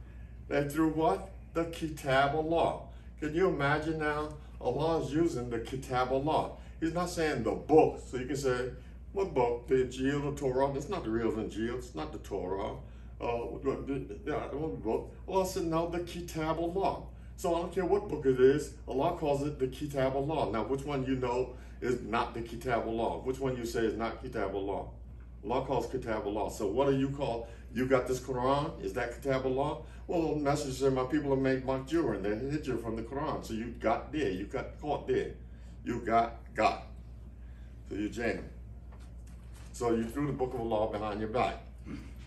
They threw what? The Kitab Allah. Can you imagine now? Allah is using the Kitab Allah. He's not saying the book, so you can say, What book? The Injil, the Torah? It's not the real Injil. It's not the Torah. What book? Allah said, no, the Kitab Allah. So I don't care what book it is. Allah calls it the Kitab Allah. Now, which one you know is not the Kitab Allah? Which one you say is not Kitab Allah? Allah calls Kitab Allah. So what do you call? You got this Quran? Is that Kitab Allah? Well, the message said, my people have made mahjur, and they hid you from the Quran. So you got there. You got caught there. You got. So you jammed. So you threw the book of Allah behind your back.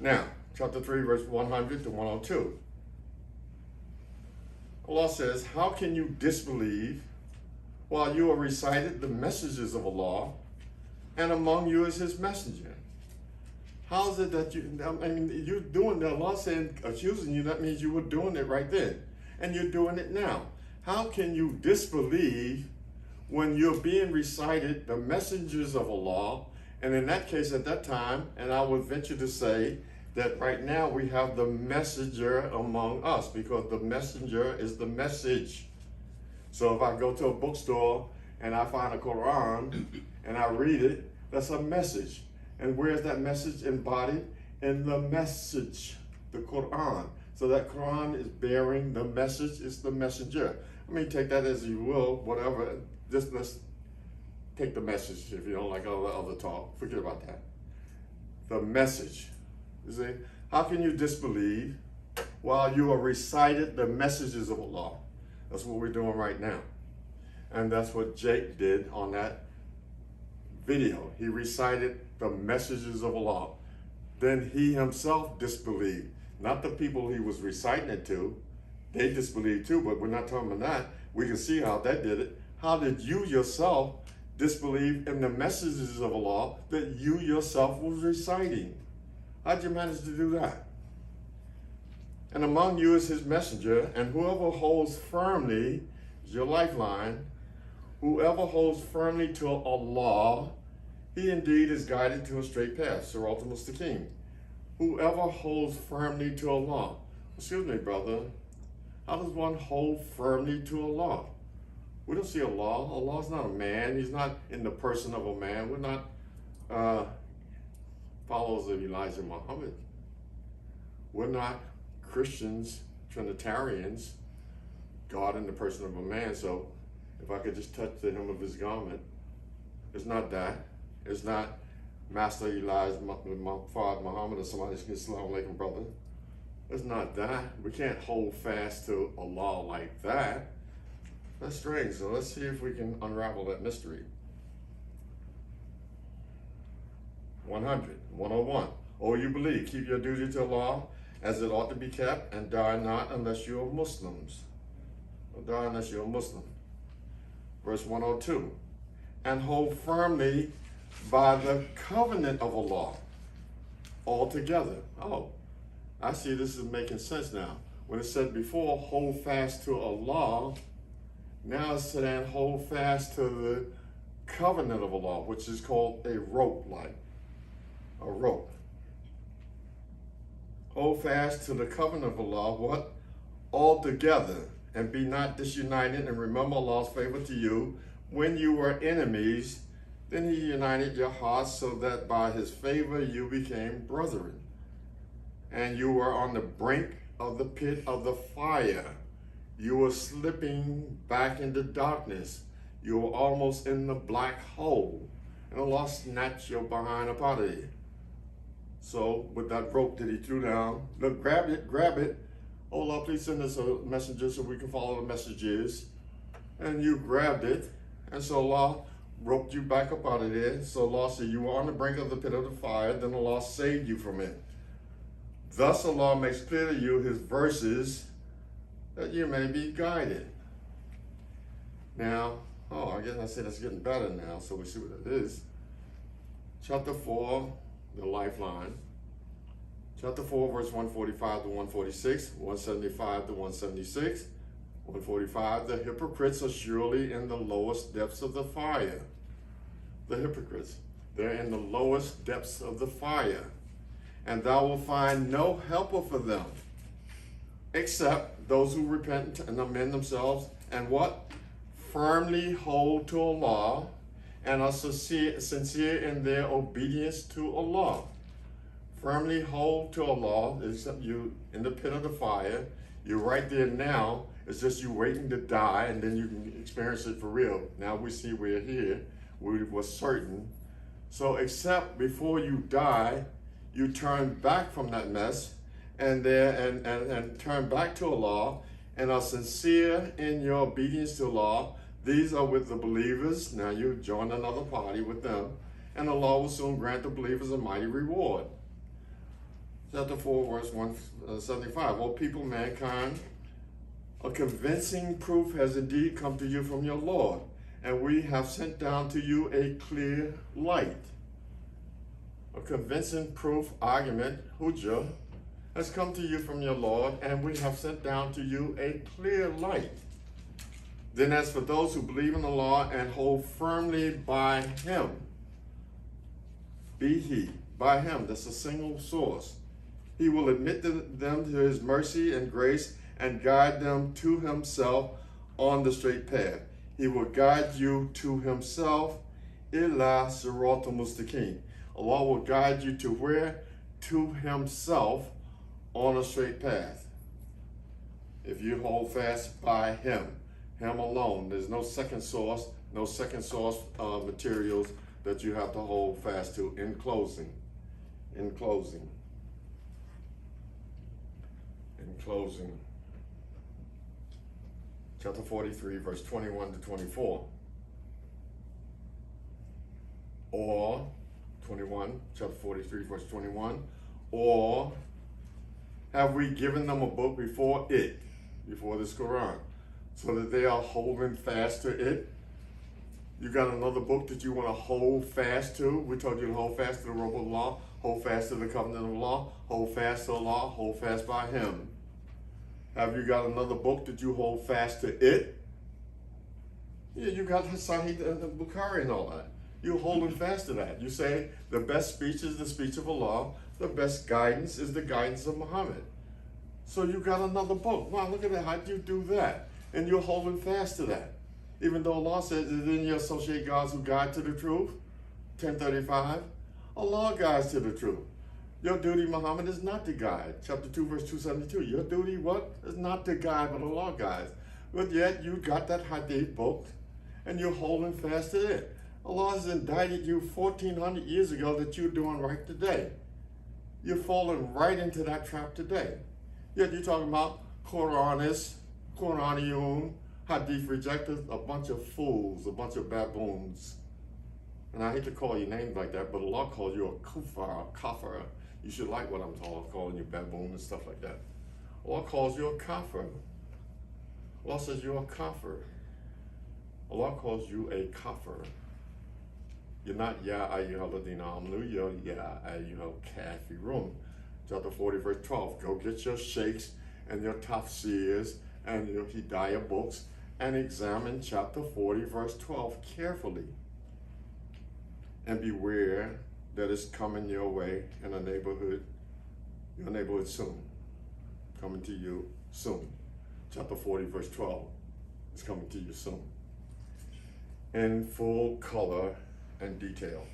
Now, chapter 3, verse 100 to 102. Allah says, how can you disbelieve while you are recited the messages of Allah, and among you is his messenger? How is it that you're doing that? Allah saying, accusing you, that means you were doing it right then. And you're doing it now. How can you disbelieve when you're being recited the messengers of Allah? And in that case, at that time, and I would venture to say that right now we have the messenger among us, because the messenger is the message. So if I go to a bookstore and I find a Quran and I read it, that's a message. And where is that message embodied? In the message, the Quran. So that Quran is bearing the message, it's the messenger. I mean, take that as you will, whatever. Just let's take the message. If you don't like all the other talk, forget about that. The message. You see, how can you disbelieve while you are recited the messages of Allah? That's what we're doing right now. And that's what Jake did on that video. He recited the messages of Allah. Then he himself disbelieved. Not the people he was reciting it to. They disbelieved too, but we're not talking about that. We can see how that did it. How did you yourself disbelieve in the messages of Allah that you yourself was reciting? How'd you manage to do that? And among you is his messenger, and whoever holds firmly, is your lifeline, whoever holds firmly to Allah, he indeed is guided to a straight path, Surah Al-Asr. Whoever holds firmly to Allah. Excuse me, brother. How does one hold firmly to Allah? We don't see Allah. Allah's not a man. He's not in the person of a man. We're not followers of Elijah Muhammad. We're not Christians, Trinitarians, God in the person of a man. So if I could just touch the hem of his garment, it's not that. It's not Master Elijah Muhammad or somebody who's going to Assalamu alaikum, brother. It's not that. We can't hold fast to Allah like that. That's strange. So let's see if we can unravel that mystery. 101. Oh, you believe, keep your duty to Allah as it ought to be kept, and die not unless you are Muslims. Or die unless you're a Muslim. Verse 102. And hold firmly by the covenant of Allah altogether. Oh, I see this is making sense now. When it said before, hold fast to Allah, now it's saying hold fast to the covenant of Allah, which is called a rope, like a rope. Hold fast to the covenant of Allah, what? Altogether, and be not disunited, and remember Allah's favor to you. When you were enemies, then he united your hearts so that by his favor you became brethren. And you were on the brink of the pit of the fire. You were slipping back into darkness. You were almost in the black hole. And Allah snatched your behind up out of it. So with that rope that he threw down, look, grab it. Oh Allah, please send us a messenger so we can follow the messages. And you grabbed it. And so Allah roped you back up out of there. So Allah said you were on the brink of the pit of the fire. Then Allah saved you from it. Thus Allah makes clear to you his verses that you may be guided. Now, I guess I said it's getting better now, so we see what it is. Chapter 4, the lifeline. Chapter 4, verse 145 to 146, 175 to 176, 145, the hypocrites are surely in the lowest depths of the fire. The hypocrites, they're in the lowest depths of the fire. And thou will find no helper for them, except those who repent and amend themselves, and what? Firmly hold to Allah, and are sincere in their obedience to Allah. Firmly hold to Allah, except you in the pit of the fire. You're right there now. It's just you waiting to die, and then you can experience it for real. Now we see we're here. We were certain. So except before you die, you turn back from that mess and turn back to Allah and are sincere in your obedience to Allah. These are with the believers. Now you join another party with them, and Allah will soon grant the believers a mighty reward. Chapter 4, verse 175. O people, mankind, a convincing proof has indeed come to you from your Lord, and we have sent down to you a clear light. A convincing proof, argument, hujjah, has come to you from your Lord, and we have sent down to you a clear light. Then as for those who believe in Allah and hold firmly by Him, by Him, that's a single source. He will admit them to His mercy and grace and guide them to Himself on the straight path. He will guide you to Himself, ila siratal mustaqim. Allah will guide you to where? To Himself on a straight path. If you hold fast by Him alone. There's no second source, materials that you have to hold fast to. In closing, chapter 43, verse 21 to 24. Or 21, chapter 43, verse 21. Or have we given them a book before this Quran, so that they are holding fast to it? You got another book that you want to hold fast to? We told you to hold fast to the rope of Allah, hold fast to the covenant of Allah, hold fast to Allah, hold fast by Him. Have you got another book that you hold fast to it? Yeah, you got Sahih Bukhari and all that. You're holding fast to that. You say the best speech is the speech of Allah, the best guidance is the guidance of Muhammad. So you got another book. Wow, look at that. How do you do that? And you're holding fast to that. Even though Allah says, then you associate gods who guide to the truth. 1035. Allah guides to the truth. Your duty, Muhammad, is not to guide. Chapter 2, verse 272. Your duty, what? Is not to guide, but Allah guides. But yet you got that hadith book, and you're holding fast to it. Allah has indicted you 1,400 years ago that you're doing right today. You're falling right into that trap today. Yet you're talking about Quranists, Quraniyun, hadith rejectors, a bunch of fools, a bunch of baboons. And I hate to call you names like that, but Allah calls you a kafir. You should like what I'm calling you, baboon and stuff like that. Allah calls you a kafir. Allah says you're a kafir. Allah calls you a kafir. You're not ya ayyuhal ladina amanu, you're ya ayyuhal kafirun. Chapter 40, verse 12. Go get your sheikhs and your tafsirs and your hidayah books and examine chapter 40, verse 12 carefully. And beware that it's coming your way in your neighborhood soon. Coming to you soon. Chapter 40, verse 12 is coming to you soon. In full color and detail.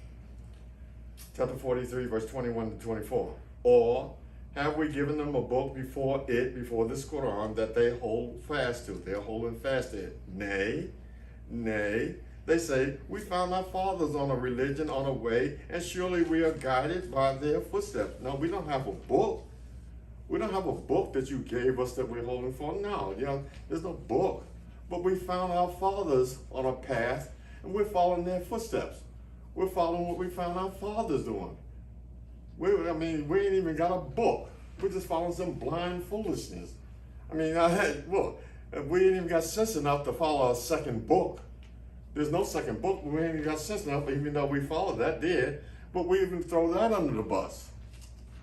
Chapter 43, verse 21 to 24. Or have we given them a book before this Quran that they hold fast to? They're holding fast to it. Nay. They say, we found our fathers on a religion, on a way, and surely we are guided by their footsteps. No, we don't have a book. We don't have a book that you gave us that we're holding for. No, there's no book. But we found our fathers on a path, and we're following their footsteps. We're following what we found our fathers doing. We ain't even got a book. We're just following some blind foolishness. Look, we ain't even got sense enough to follow a second book. There's no second book. We ain't even got sense enough, even though we followed that, but we even throw that under the bus.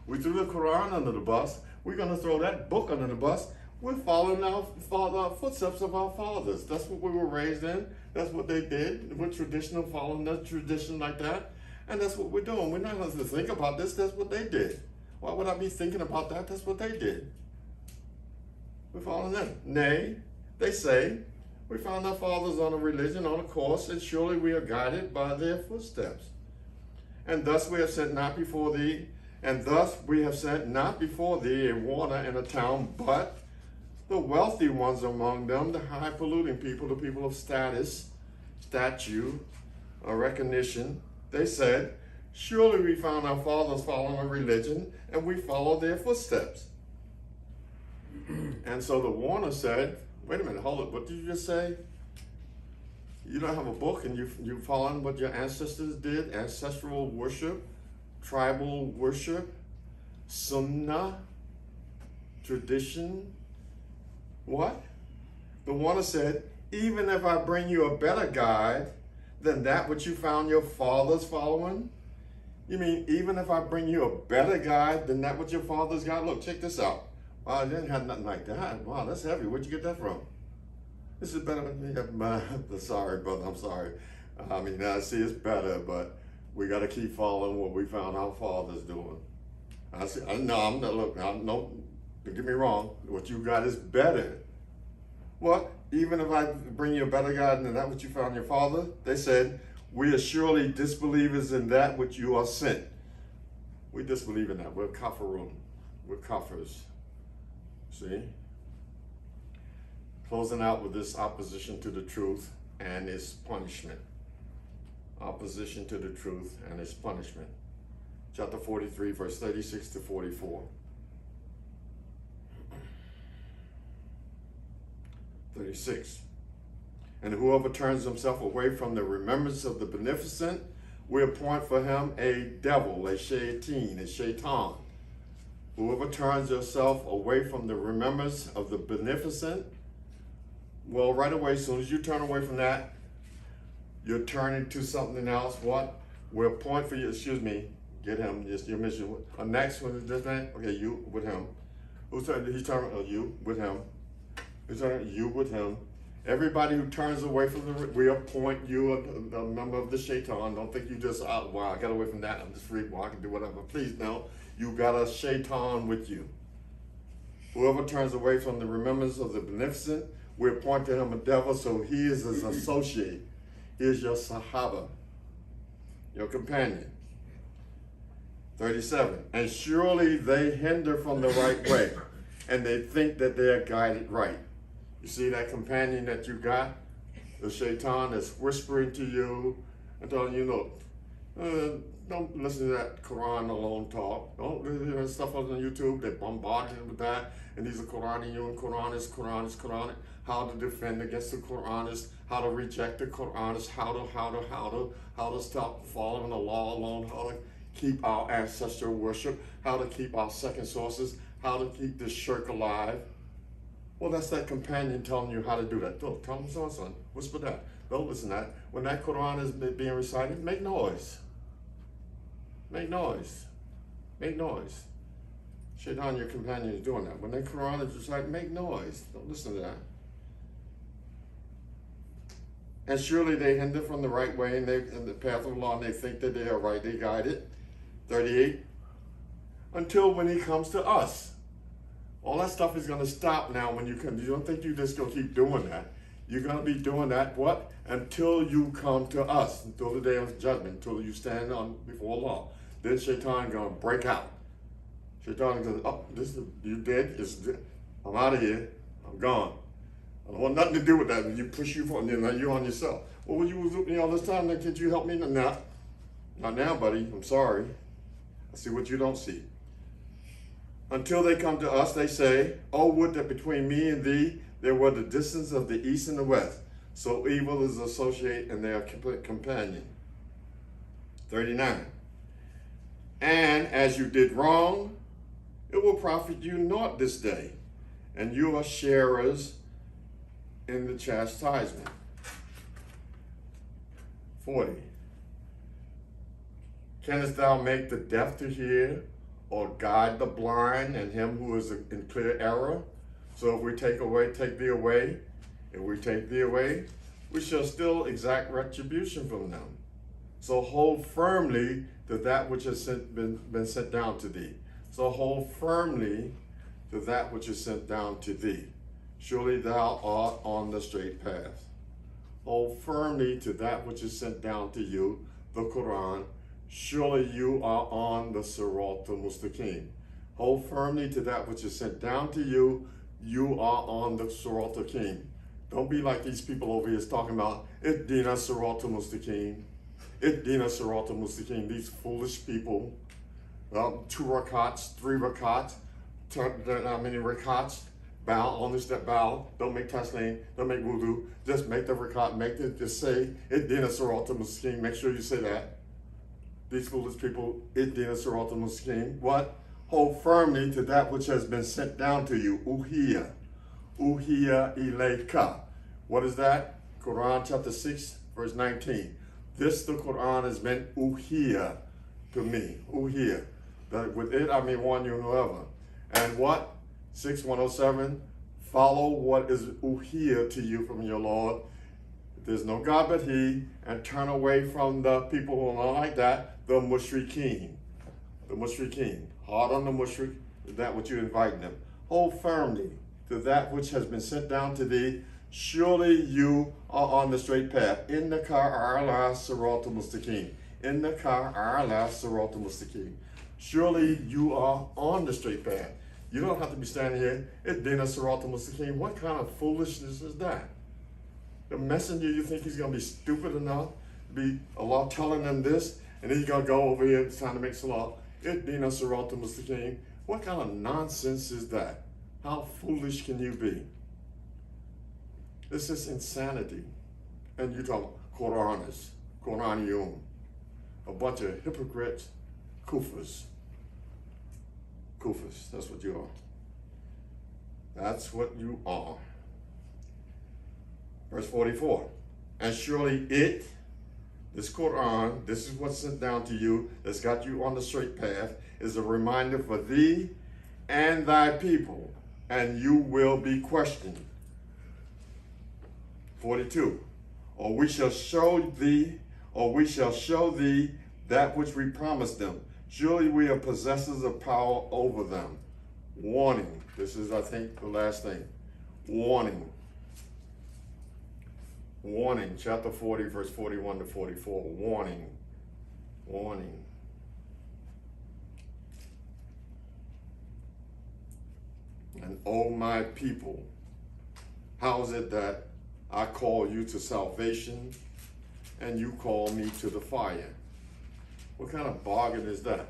We threw the Quran under the bus. We're going to throw that book under the bus. We're following our footsteps of our fathers. That's what we were raised in. That's what they did. We're traditional, following that tradition like that. And that's what we're doing. We're not going to think about this. That's what they did. Why would I be thinking about that? That's what they did. We're following them. Nay, they say, We found our fathers on a religion, on a course, and surely we are guided by their footsteps. And thus we have sent not before thee, a warner in a town, but the wealthy ones among them, the high polluting people, the people of statue, or recognition. They said, surely we found our fathers following a religion, and we follow their footsteps. And so the warner said, wait a minute, hold it, what did you just say? You don't have a book and you following what your ancestors did, ancestral worship, tribal worship, sunnah, tradition. What? The warner said, even if I bring you a better guide than that which you found your fathers following? You mean even if I bring you a better guide than that which your fathers got? Look, check this out. Wow, I didn't have nothing like that. Wow, that's heavy. Where'd you get that from? This is better than me. Sorry, brother, I'm sorry. I mean, I see it's better, but we got to keep following what we found our fathers doing. No, don't get me wrong. What you got is better. What? Even if I bring you a better guide than that which you found your father? They said, we are surely disbelievers in that which you are sent. We disbelieve in that. We're kafirun. We're kafirs. See? Closing out with this opposition to the truth and its punishment. Opposition to the truth and its punishment. Chapter 43, verse 36 to 44. 36. And whoever turns himself away from the remembrance of the beneficent, we appoint for him a devil, a shaitan. Whoever turns yourself away from the remembrance of the beneficent, well, right away, as soon as you turn away from that, you're turning to something else. What? We'll appoint for you, get him, just your mission. Next one is this man, okay, you with him. He's turning, you with him. He's turning, you with him. Everybody who turns away from we appoint you a member of the shaitan. Don't think you just, I got away from that, I'm just free, I can do whatever. Please, no, you got a shaitan with you. Whoever turns away from the remembrance of the beneficent, we appoint to him a devil, so he is his associate. He is your sahaba, your companion. 37, and surely they hinder from the right way, and they think that they are guided right. You see that companion that you got, the shaitan that's whispering to you and telling you, look, don't listen to that Quran alone talk. Don't stuff on YouTube, they bombard you with that, and these are Quranic, Quranic. How to defend against the Quranists, how to reject the Quranists, how to stop following the law alone, how to keep our ancestral worship, how to keep our second sources, how to keep this shirk alive. Well, that's that companion telling you how to do that. Look, tell them, son, whisper that. Don't listen to that. When that Quran is being recited, make noise. Make noise. Make noise. Shaitan, your companion, is doing that. When that Quran is recited, make noise. Don't listen to that. And surely they hinder from the right way and the path of Allah, and they think that they are rightly guided. 38. Until when he comes to us. All that stuff is going to stop now when you come. You don't think you're just going to keep doing that. You're going to be doing that, what? Until you come to us, until the day of judgment, until you stand on before Allah. Then Shaitan going to break out. Shaitan goes, oh, you dead? I'm out of here. I'm gone. I don't want nothing to do with that. When you push you for, you're on yourself. Well, you was with me all this time. Then could you help me? Not now, buddy. I'm sorry. I see what you don't see. Until they come to us, they say, oh, would that between me and thee there were the distance of the east and the west. So evil is associate and they are companion. 39. And as you did wrong, it will profit you naught this day, and you are sharers in the chastisement. 40. Canst thou make the deaf to hear, or guide the blind and him who is in clear error? So if we take thee away, we shall still exact retribution from them. So hold firmly to that which has been sent down to thee. So hold firmly to that which is sent down to thee. surely thou art on the straight path. Hold firmly to that which is sent down to you, the Quran. Surely you are on the Surah Al-Mustaqim. Hold firmly to that which is sent down to you. You are on the Surah Al-Mustaqim. Don't be like these people over here talking about Ihdina Surah Al-Mustaqim. Ihdina Surah Al-Mustaqim. These foolish people. 2 rakats, 3 rakats, how many rakats? Bow, only step bow. Don't make taslim, don't make wudu. Just make the rakat, just say Ihdina Surah Al-Mustaqim. Make sure you say that. These foolish people, Ihdina Surah Al-Mustaqim. What? Hold firmly to that which has been sent down to you. Uhiya. Uhiya ilayka. What is that? Quran chapter 6, verse 19. This, the Quran, has meant uhiya to me. Uhiya. That with it I may warn you whoever. And what? 6:107. Follow what is uhiya to you from your Lord. There's no God but He, and turn away from the people who are not like that, the mushrikeen. The mushrikeen. Hard on the mushrik, is that what you're inviting them? Hold firmly to that which has been sent down to thee. Surely you are on the straight path. Innaka ala siratal mustaqim. Innaka ala siratal mustaqim. Surely you are on the straight path. You don't have to be standing here. Ihdina siratal mustaqim. What kind of foolishness is that? The messenger, you think he's going to be stupid enough to be Allah telling them this, and then he's going to go over here trying to make salah. Ihdina siratal mustaqim. What kind of nonsense is that? How foolish can you be? This is insanity. And you talk Quranists, Quraniyun, a bunch of hypocrites, kufas. Kufas, that's what you are. That's what you are. Verse 44. And surely it, this Quran, this is what's sent down to you, that's got you on the straight path, is a reminder for thee and thy people, and you will be questioned. 42. Or we shall show thee that which we promised them. Surely we are possessors of power over them. Warning. This is, I think, the last thing. Warning. Warning. Chapter 40, verse 41 to 44. Warning. Warning. And oh my people, how is it that I call you to salvation and you call me to the fire? What kind of bargain is that?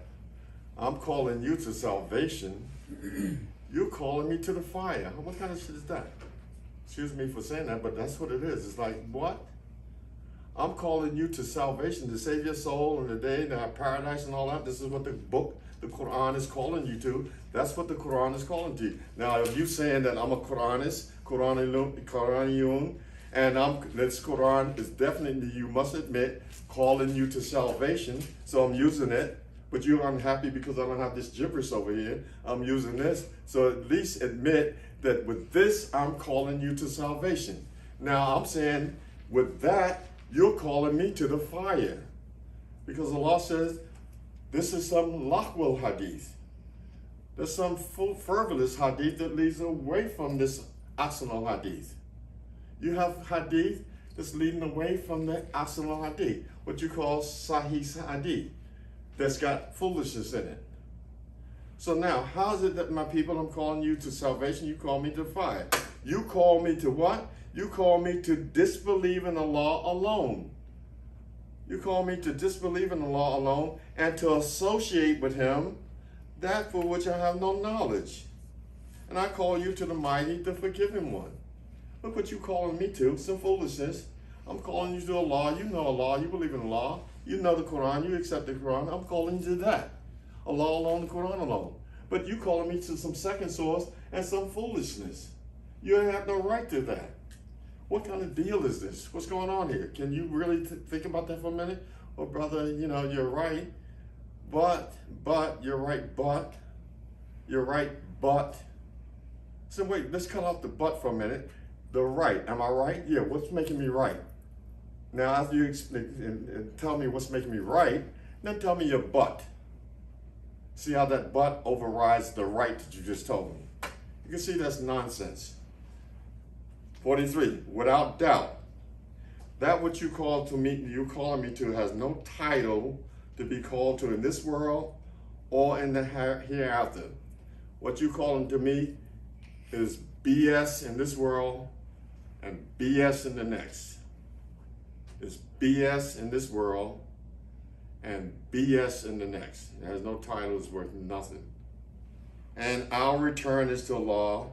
I'm calling you to salvation. You're calling me to the fire. What kind of shit is that? Excuse me for saying that, but that's what it is. It's like, what? I'm calling you to salvation, to save your soul in the day, to have paradise and all that. This is what the book, the Quran, is calling you to. That's what the Quran is calling to you. Now, if you're saying that I'm a Quranist, Quraniyun, and this Quran is definitely, you must admit, calling you to salvation. So I'm using it, but you're unhappy because I don't have this gibberish over here. I'm using this. So at least admit that with this, I'm calling you to salvation. Now I'm saying with that, you're calling me to the fire. Because Allah says, this is some lahwal hadith. There's some frivolous hadith that leads away from this Ancestral hadith. You have hadith that's leading away from the Ancestral hadith, what you call Sahih hadith, that's got foolishness in it. So now, how is it that my people, I'm calling you to salvation, you call me to fire? You call me to what? You call me to disbelieve in Allah alone. You call me to disbelieve in Allah alone and to associate with Him that for which I have no knowledge. And I call you to the mighty, the forgiving one. Look what you're calling me to, some foolishness. I'm calling you to Allah. You know Allah. You believe in Allah. You know the Quran. You accept the Quran. I'm calling you to that. Allah alone, the Quran alone. But you calling me to some second source and some foolishness. You have no right to that. What kind of deal is this? What's going on here? Can you really think about that for a minute? Well, brother, you know, you're right. But, you're right, but. You're right, but. So wait, let's cut off the but for a minute. The right, am I right? Yeah, what's making me right? Now, after you and tell me what's making me right, then tell me your but. See how that but overrides the right that you just told me. You can see that's nonsense. 43, without doubt, that which you call to me, you calling me to has no title to be called to in this world or in the hereafter. What you calling to me is BS in this world and BS in the next. It's BS in this world and BS in the next. It has no title, it's worth nothing. And our return is to Allah,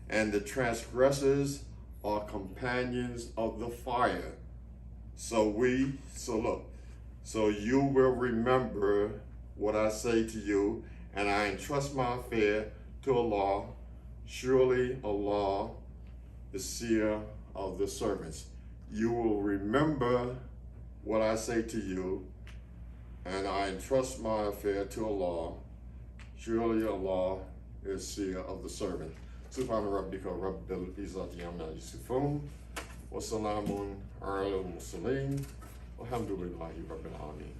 and the transgressors are companions of the fire. So you will remember what I say to you, and I entrust my affair to Allah. Surely Allah is seer of the servants. You will remember what I say to you, and I entrust my affair to Allah. Surely Allah is seer of the servant. Subhana rabbika rabbil izzati amma yasifun. Wa salamun ala al-mursalin. Walhamdulillahi rabbil alamin.